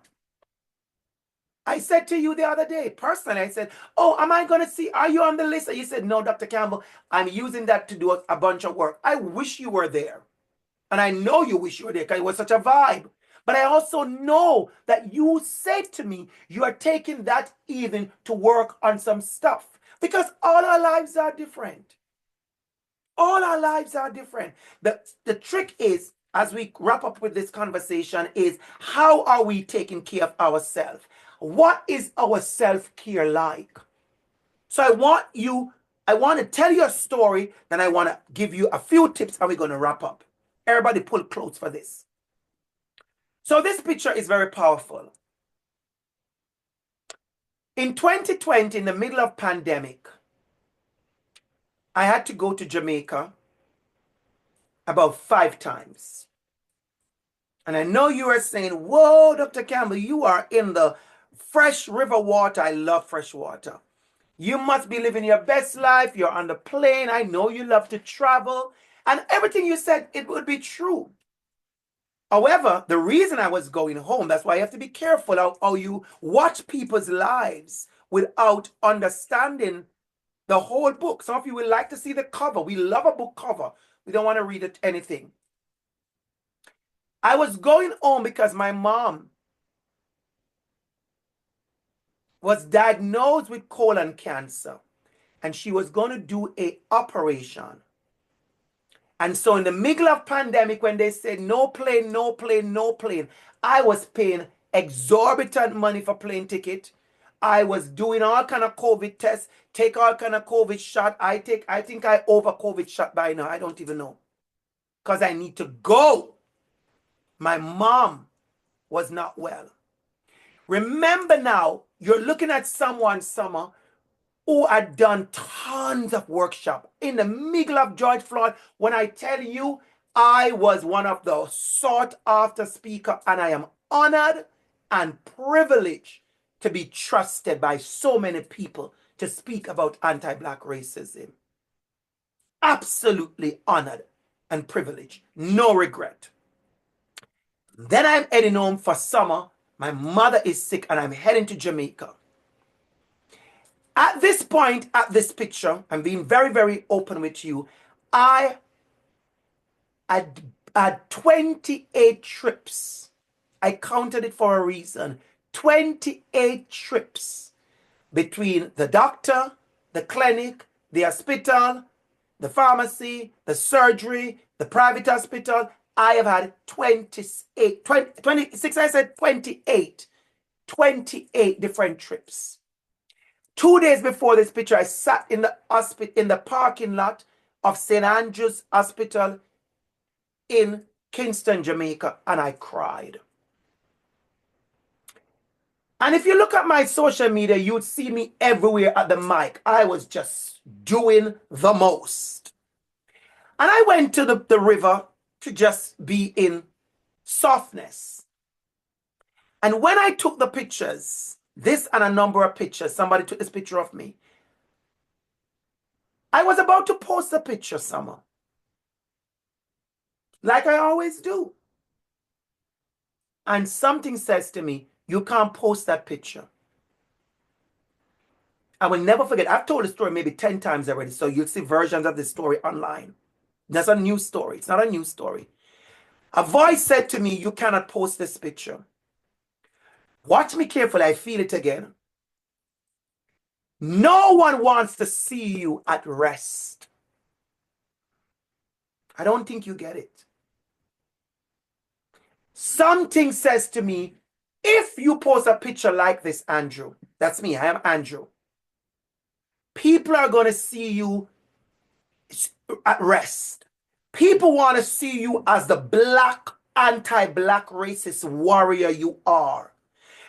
I said to you the other day, personally, I said, oh, am I going to see, are you on the list? And you said, no, Dr. Campbell, I'm using that to do a bunch of work. I wish you were there. And I know you wish you were there because it was such a vibe. But I also know that you said to me, you are taking that even to work on some stuff. Because all our lives are different. All our lives are different. The trick is, as we wrap up with this conversation, is how are we taking care of ourselves? What is our self-care like? So I want to tell you a story, then I want to give you a few tips, and we're going to wrap up. Everybody pull close for this. So this picture is very powerful. In 2020, in the middle of pandemic, I had to go to Jamaica about 5 times. And I know you are saying, whoa, Dr. Campbell, you are in the fresh river water. I love fresh water. You must be living your best life. You're on the plane. I know you love to travel. And everything you said, it would be true. However, the reason I was going home, that's why you have to be careful how you watch people's lives without understanding the whole book. Some of you would like to see the cover. We love a book cover. We don't want to read anything. I was going home because my mom was diagnosed with colon cancer and she was going to do an operation. And so in the middle of pandemic, when they said no plane, no plane, no plane, I was paying exorbitant money for plane ticket. I was doing all kind of COVID tests, take all kind of COVID shot. I think I over COVID shot by now. I don't even know. Because I need to go. My mom was not well. Remember now, you're looking at someone, Summer, who had done tons of workshop in the middle of George Floyd. When I tell you, I was one of the sought after speaker, and I am honored and privileged to be trusted by so many people to speak about anti-Black racism. Absolutely honored and privileged. No regret. Then I'm heading home for summer. My mother is sick and I'm heading to Jamaica. At this point, at this picture, I'm being very, very open with you. I had 28 trips. I counted it for a reason. 28 trips between the doctor, the clinic, the hospital, the pharmacy, the surgery, the private hospital. I have had 26, I said 28. 28 different trips. 2 days before this picture, I sat in the parking lot of St. Andrew's Hospital in Kingston, Jamaica, and I cried. And if you look at my social media, you'd see me everywhere at the mic. I was just doing the most. And I went to the river to just be in softness. And when I took the pictures, this and a number of pictures, somebody took this picture of me. I was about to post a picture, Summer. Like I always do. And something says to me, you can't post that picture. I will never forget. I've told the story maybe 10 times already, so you'll see versions of the story online. That's a new story. It's not a new story. A voice said to me, you cannot post this picture. Watch me carefully. I feel it again. No one wants to see you at rest. I don't think you get it. Something says to me, if you post a picture like this, Andrew, that's me, I am Andrew, people are going to see you at rest. People want to see you as the black, anti-black racist warrior you are.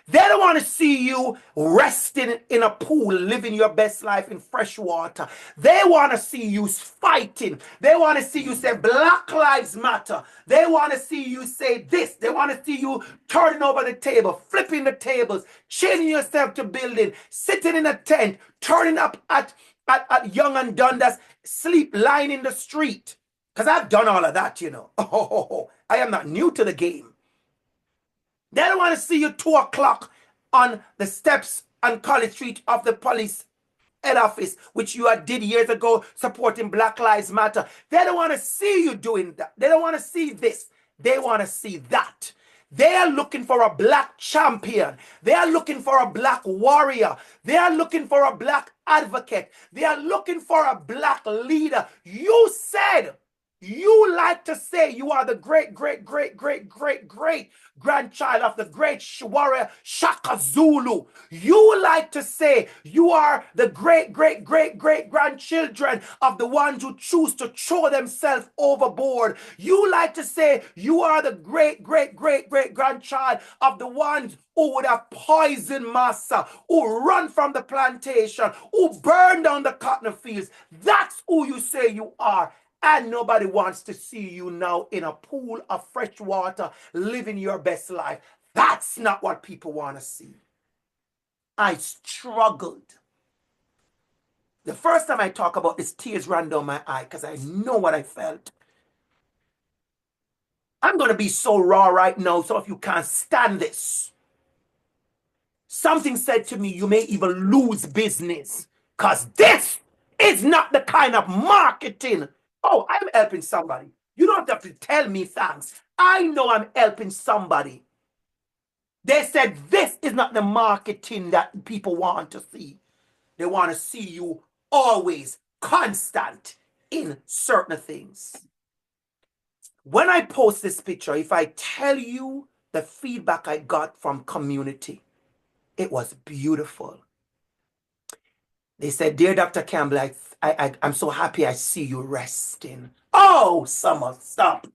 They don't want to see you resting in a pool, living your best life in fresh water. They want to see you fighting. They want to see you say Black Lives Matter. They want to see you say this. They want to see you turning over the table, flipping the tables, chaining yourself to building, sitting in a tent, turning up at young and Dundas, sleep lying in the street. Because I've done all of that, you know. I am not new to the game. They don't want to see you 2 o'clock on the steps on College Street of the police head office, which you did years ago supporting Black Lives Matter. They don't want to see you doing that. They don't want to see this. They want to see that. They are looking for a black champion. They are looking for a black warrior. They are looking for a black advocate. They are looking for a black leader. You said, you like to say you are the great grandchild of the great warrior Shaka Zulu. You like to say you are the great grandchildren of the ones who choose to throw themselves overboard. You like to say you are the great grandchild of the ones who would have poisoned massa, who run from the plantation, who burned down the cotton fields. That's who you say you are. And nobody wants to see you now in a pool of fresh water, living your best life. That's not what people want to see. I struggled. The first time I talk about this, tears ran down my eye because I know what I felt. I'm going to be so raw right now, so if you can't stand this. Something said to me, you may even lose business because this is not the kind of marketing. Oh, I'm helping somebody. You don't have to tell me thanks. I know I'm helping somebody. They said this is not the marketing that people want to see. They want to see you always constant in certain things. When I post this picture, if I tell you the feedback I got from community, it was beautiful. They said, dear Dr. Campbell, I'm so happy I see you resting. Oh, Summer, stop.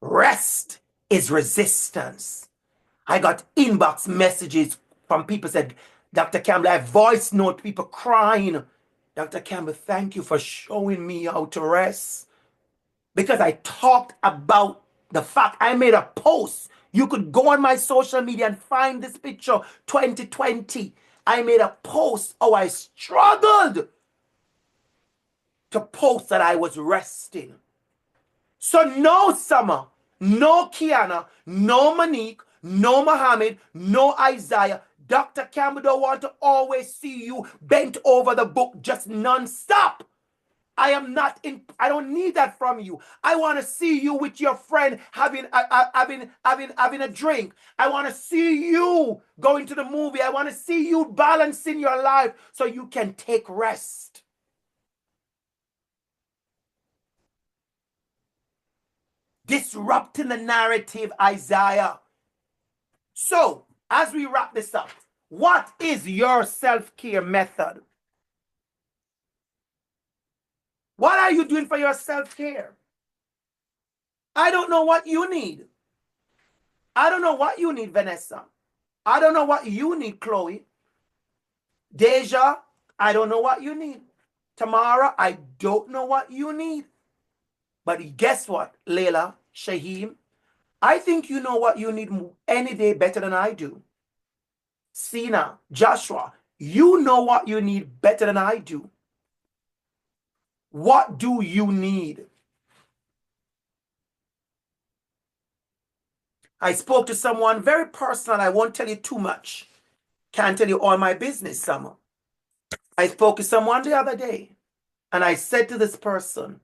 Rest is resistance. I got inbox messages from people said, Dr. Campbell, I voice note people crying. Dr. Campbell, thank you for showing me how to rest. Because I talked about the fact I made a post You could go on my social media and find this picture, 2020. I made a post. Oh, I struggled to post that I was resting. So no Summer, no Kiana, no Monique, no Mohammed, no Isaiah. Dr. Campbell don't want to always see you bent over the book just non-stop. I don't need that from you. I want to see you with your friend having a drink. I want to see you going to the movie. I want to see you balancing your life so you can take rest. Disrupting the narrative, Isaiah. So, as we wrap this up, what is your self-care method? What are you doing for your self-care? I don't know what you need. I don't know what you need, Vanessa. I don't know what you need, Chloe. Deja, I don't know what you need. Tamara, I don't know what you need. But guess what, Layla, Shaheem? I think you know what you need any day better than I do. Sina, Joshua, you know what you need better than I do. What do you need? I spoke to someone very personal. I won't tell you too much. Can't tell you all my business, Summer. I spoke to someone the other day, and I said to this person,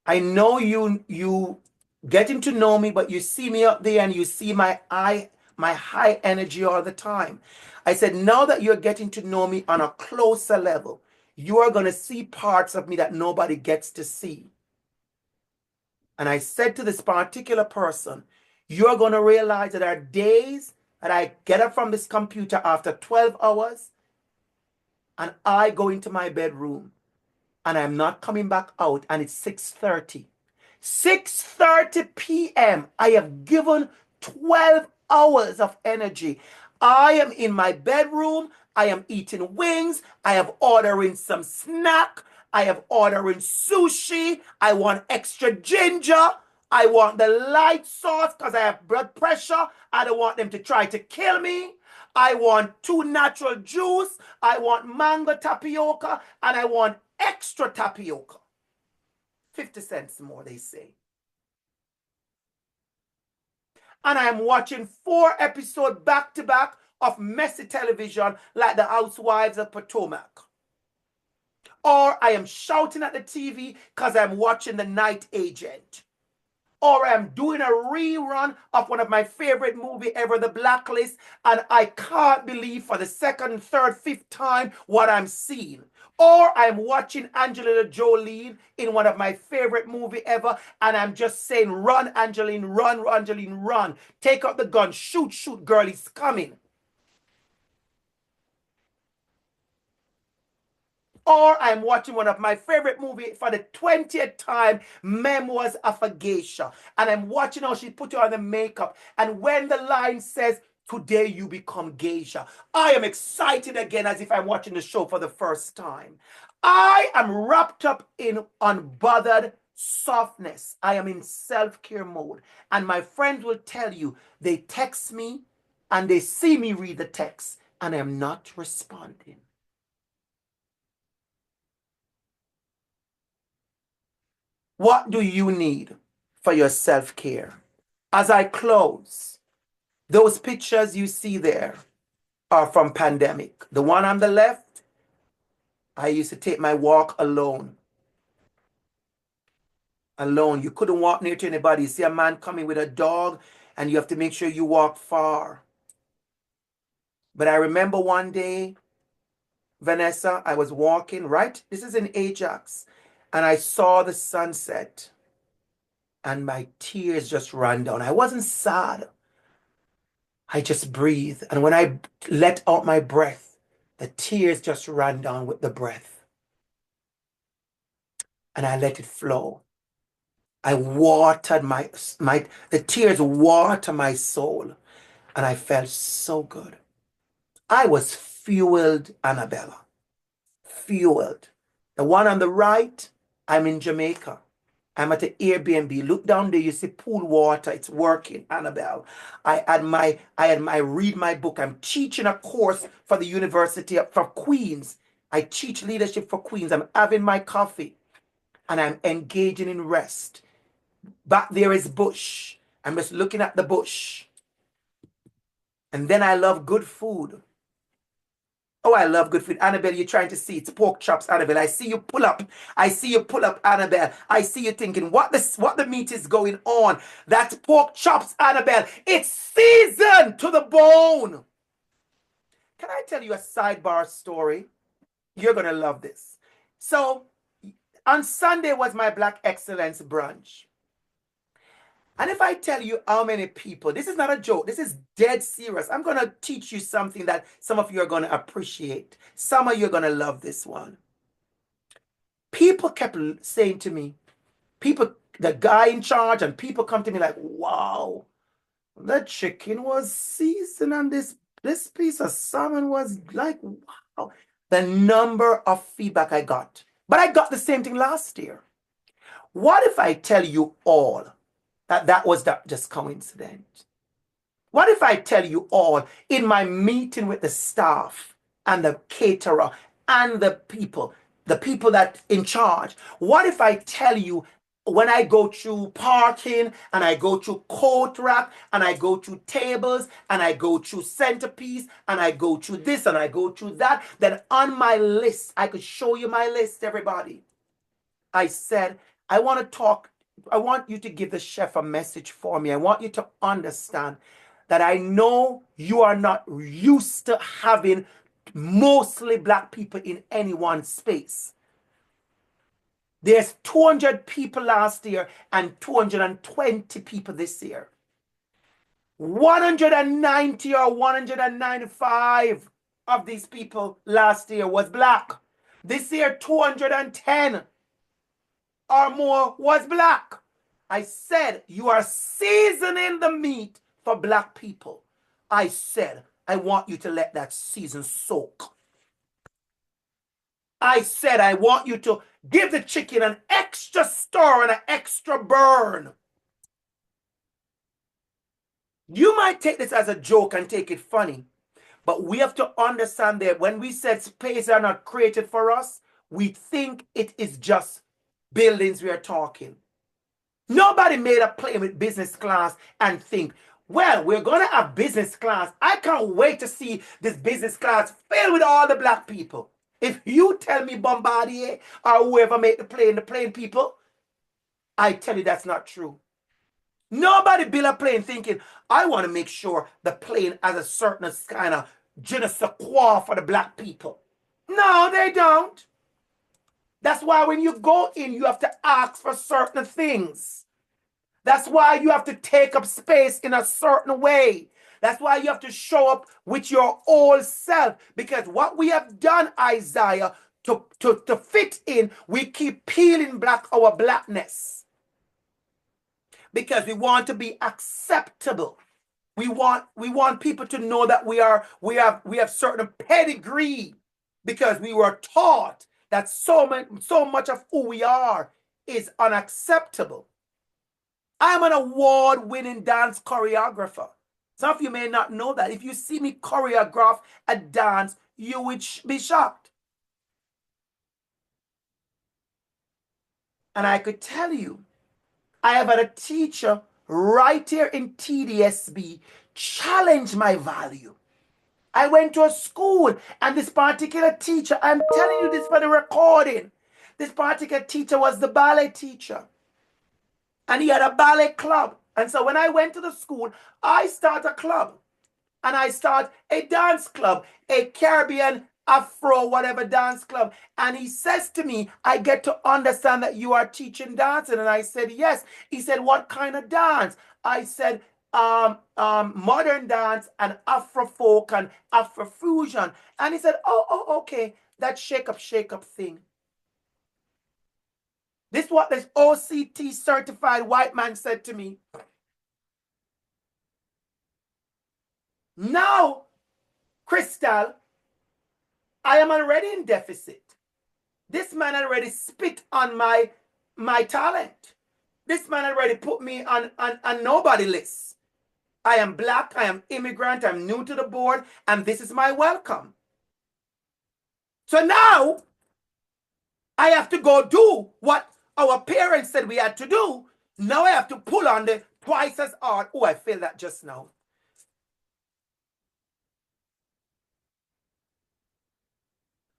I know you getting to know me, but you see me up there and you see my high energy all the time. I said, now that you're getting to know me on a closer level, you are going to see parts of me that nobody gets to see. And I said to this particular person, you're going to realize that there are days that I get up from this computer after 12 hours and I go into my bedroom and I'm not coming back out and it's 6:30. 6:30 p.m. I have given 12 hours of energy. I am in my bedroom. I am eating wings. I have ordering some snack. I have ordering sushi. I want extra ginger. I want the light sauce because I have blood pressure. I don't want them to try to kill me. I want 2 natural juice. I want mango tapioca. And I want extra tapioca. 50 cents more, they say. And I'm watching 4 episodes back to back of messy television like the Housewives of Potomac. Or I am shouting at the TV because I'm watching The Night Agent. Or I'm doing a rerun of one of my favorite movie ever, The Blacklist, and I can't believe for the second, third, fifth time what I'm seeing. Or I'm watching Angelina Jolie in one of my favorite movie ever, and I'm just saying, run, Angeline, run, Angeline, run. Take out the gun, shoot, shoot, girl, he's coming. Or I'm watching one of my favorite movies for the 20th time, Memoirs of a Geisha. And I'm watching how she put on the makeup. And when the line says, today you become geisha, I am excited again as if I'm watching the show for the first time. I am wrapped up in unbothered softness. I am in self-care mode. And my friends will tell you, they text me and they see me read the text and I'm not responding. What do you need for your self-care? As I close, those pictures you see there are from pandemic. The one on the left, I used to take my walk alone. Alone. You couldn't walk near to anybody. You see a man coming with a dog and you have to make sure you walk far. But I remember one day, Vanessa, I was walking, right? This is in Ajax. And I saw the sunset. And my tears just ran down. I wasn't sad. I just breathed. And when I let out my breath, the tears just ran down with the breath. And I let it flow. I watered the tears water my soul. And I felt so good. I was fueled, Annabella. Fueled. The one on the right, I'm in Jamaica. I'm at the Airbnb. Look down there, you see pool water. It's working, Annabelle. I read my book. I'm teaching a course for the University for Queens. I teach leadership for Queens. I'm having my coffee and I'm engaging in rest. Back there is bush. I'm just looking at the bush. And then I love good food. Oh, I love good food. Annabelle, you're trying to see. It's pork chops, Annabelle. I see you pull up. I see you pull up, Annabelle. I see you thinking, what the meat is going on? That's pork chops, Annabelle. It's seasoned to the bone. Can I tell you a sidebar story? You're going to love this. So on Sunday was my Black Excellence brunch. And if I tell you how many people, this is not a joke, this is dead serious. I'm going to teach you something that some of you are going to appreciate. Some of you are going to love this one. People kept saying to me, the guy in charge, and people come to me like, wow, the chicken was seasoned and this piece of salmon was like, wow. The number of feedback I got. But I got the same thing last year. What if I tell you all that was just coincidence? What if I tell you all in my meeting with the staff and the caterer and the people that in charge? What if I tell you when I go through parking and I go through coat rack and I go through tables and I go through centerpiece and I go through this and I go through that, then on my list, I could show you my list, everybody. I said, I want you to give the chef a message for me. I want you to understand that I know you are not used to having mostly Black people in any one space. There's 200 people last year and 220 people this year. 190 or 195 of these people last year was Black. This year, 210 or more was Black. I said, you are seasoning the meat for Black people. I said, I want you to let that season soak. I said, I want you to give the chicken an extra stir and an extra burn. You might take this as a joke and take it funny, but we have to understand that when we said spaces are not created for us, we think it is just buildings we are talking. Nobody made a plane with business class and think, well, we're going to have business class. I can't wait to see this business class filled with all the Black people. If you tell me Bombardier or whoever made the plane people, I tell you that's not true. Nobody built a plane thinking, I want to make sure the plane has a certain kind of je ne sais quoi for the Black people. No, they don't. That's why when you go in, you have to ask for certain things. That's why you have to take up space in a certain way. That's why you have to show up with your whole self. Because what we have done, Isaiah, to fit in, we keep peeling back our Blackness. Because we want to be acceptable. We want people to know that we have certain pedigree. Because we were taught that so much of who we are is unacceptable. I'm an award-winning dance choreographer. Some of you may not know that. If you see me choreograph a dance, you would be shocked. And I could tell you, I have had a teacher right here in TDSB challenge my value. I went to a school and this particular teacher, I'm telling you this for the recording, this particular teacher was the ballet teacher. And he had a ballet club. And so when I went to the school, I start a club. And I start a dance club, a Caribbean Afro whatever dance club. And he says to me, I get to understand that you are teaching dancing. And I said, yes. He said, what kind of dance? I said, modern dance and Afro folk and Afro fusion. And he said, oh, okay. That shake up thing. This is what this OCT certified white man said to me. Now, Crystal, I am already in deficit. This man already spit on my talent. This man already put me on nobody list. I am black, I am immigrant, I'm new to the board, and this is my welcome. So now I have to go do what our parents said we had to do. Now I have to pull on the twice as hard. Oh, I feel that just now.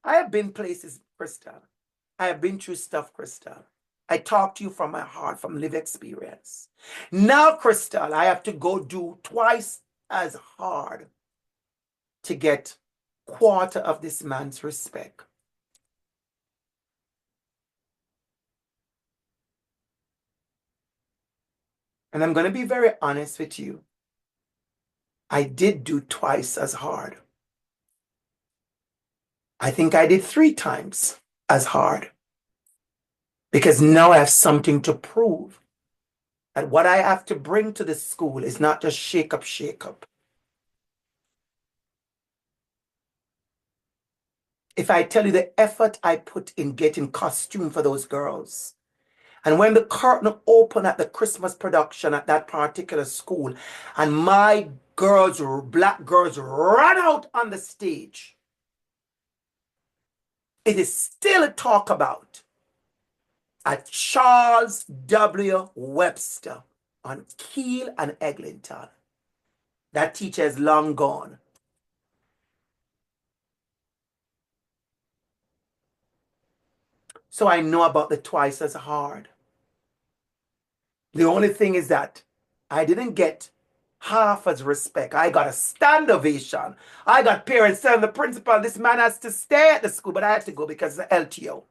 I have been places, Crystal. I have been through stuff, Crystal. I talk to you from my heart, from lived experience. Now, Crystal, I have to go do twice as hard to get quarter of this man's respect. And I'm going to be very honest with you. I did do twice as hard. I think I did 3 times as hard. Because now I have something to prove. And what I have to bring to the school is not just shake up, shake up. If I tell you the effort I put in getting costume for those girls, and when the curtain opened at the Christmas production at that particular school, and my girls, black girls, ran out on the stage, it is still talk about at Charles W. Webster on Kiel and Eglinton. That teacher is long gone. So I know about the twice as hard. The only thing is that I didn't get half as respect. I got a stand ovation. I got parents telling the principal, this man has to stay at the school, but I had to go because of the LTO.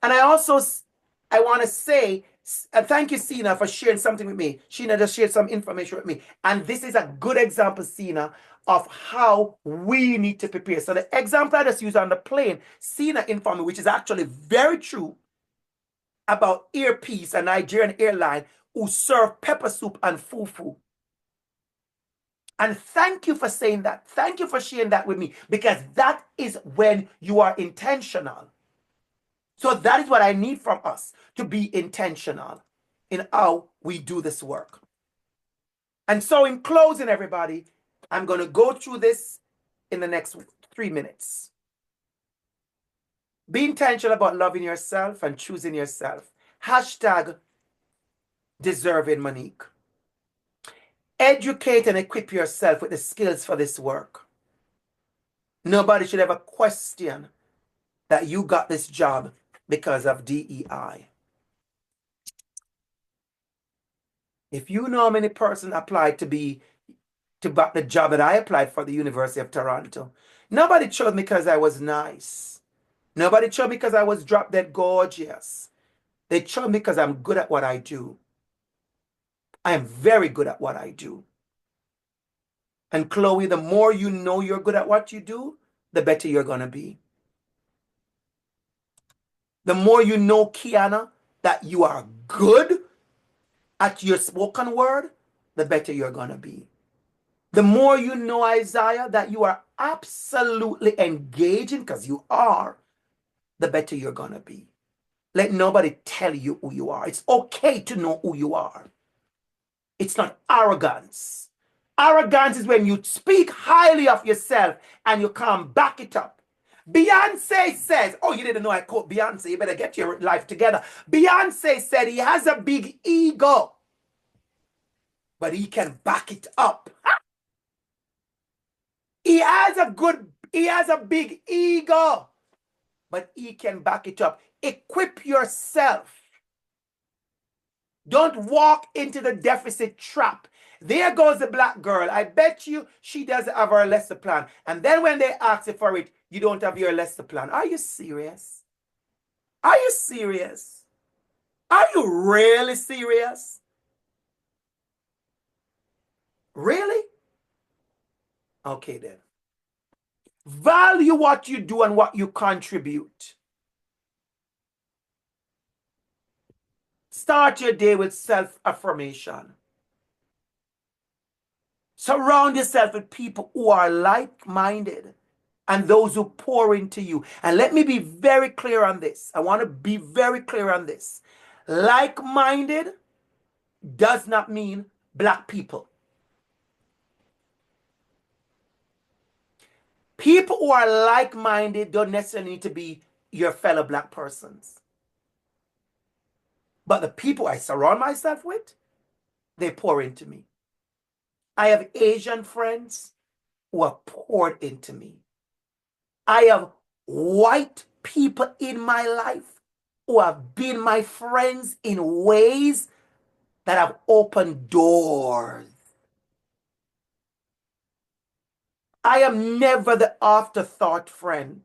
And I want to say, thank you, Sina, for sharing something with me. Sheena just shared some information with me. And this is a good example, Sina, of how we need to prepare. So the example I just used on the plane, Sina informed me, which is actually very true, about Earpiece, a Nigerian airline, who serve pepper soup and fufu. And thank you for saying that. Thank you for sharing that with me, because that is when you are intentional. So that is what I need from us, to be intentional in how we do this work. And so in closing, everybody, I'm going to go through this in the next 3 minutes. Be intentional about loving yourself and choosing yourself. Hashtag deserving Monique. Educate and equip yourself with the skills for this work. Nobody should ever question that you got this job because of DEI. If you know how many persons applied to back the job that I applied for the University of Toronto, nobody chose me because I was nice. Nobody chose me because I was drop dead gorgeous. They chose me because I'm good at what I do. I am very good at what I do. And Chloe, the more you know you're good at what you do, the better you're going to be. The more you know, Kiana, that you are good at your spoken word, the better you're going to be. The more you know, Isaiah, that you are absolutely engaging, because you are, the better you're going to be. Let nobody tell you who you are. It's okay to know who you are. It's not arrogance. Arrogance is when you speak highly of yourself and you can't back it up. Beyonce says, oh, you didn't know I quote Beyonce, you better get your life together. Beyonce said he has a big ego, but he can back it up. He has a big ego, but he can back it up. Equip yourself. Don't walk into the deficit trap. There goes the black girl. I bet you she doesn't have her lesson plan. And then when they ask you for it, you don't have your lesson plan. Are you serious? Are you serious? Are you really serious? Really? Okay then. Value what you do and what you contribute. Start your day with self-affirmation. Surround yourself with people who are like-minded and those who pour into you. And let me be very clear on this. I want to be very clear on this. Like-minded does not mean black people. People who are like-minded don't necessarily need to be your fellow black persons. But the people I surround myself with, they pour into me. I have Asian friends who have poured into me. I have white people in my life who have been my friends in ways that have opened doors. I am never the afterthought friend.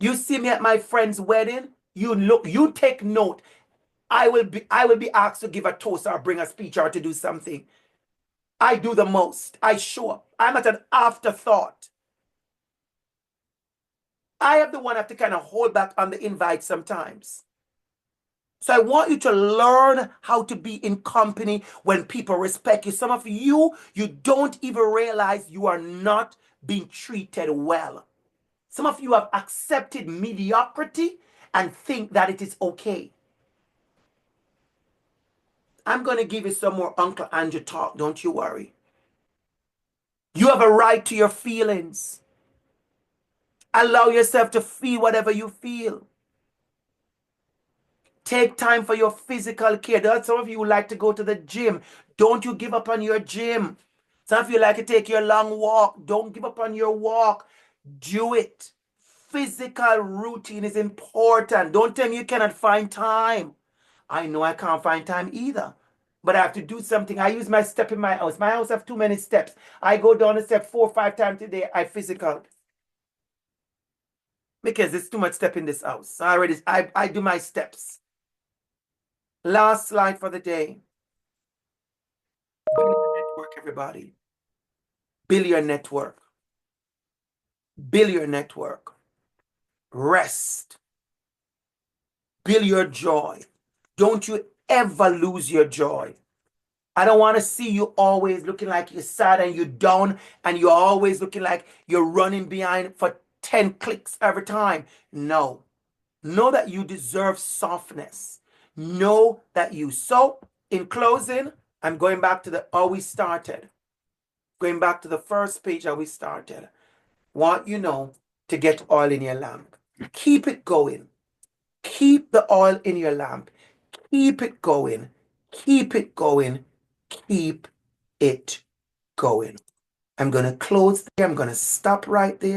You see me at my friend's wedding, you take note. I will be asked to give a toast or bring a speech or to do something. I do the most. I show up. I'm not an afterthought. I am the one have to kind of hold back on the invite sometimes. So I want you to learn how to be in company when people respect you. Some of you don't even realize you are not being treated well. Some of you have accepted mediocrity and think that it is okay. I'm going to give you some more Uncle Andrew talk. Don't you worry. You have a right to your feelings. Allow yourself to feel whatever you feel. Take time for your physical care. There are some of you who like to go to the gym. Don't you give up on your gym. Some of you like to take your long walk. Don't give up on your walk. Do it. Physical routine is important. Don't tell me you cannot find time. I know I can't find time either. But I have to do something. I use my step in my house. My house have too many steps. I go down the step 4 or 5 times a day. I physical. Because there's too much step in this house. I do my steps. Last slide for the day. Build your network, everybody. Build your network. Build your network. Rest. Build your joy. Don't you ever lose your joy. I don't want to see you always looking like you're sad and you're down and you're always looking like you're running behind for 10 clicks every time. No. Know that you deserve softness. Know that you. So, in closing, I'm going back to how we started. Going back to the first page how we started. Want you know to get oil in your lamp. Keep it going. Keep the oil in your lamp. Keep it going. Keep it going. Keep it going. I'm going to close there. I'm going to stop right there.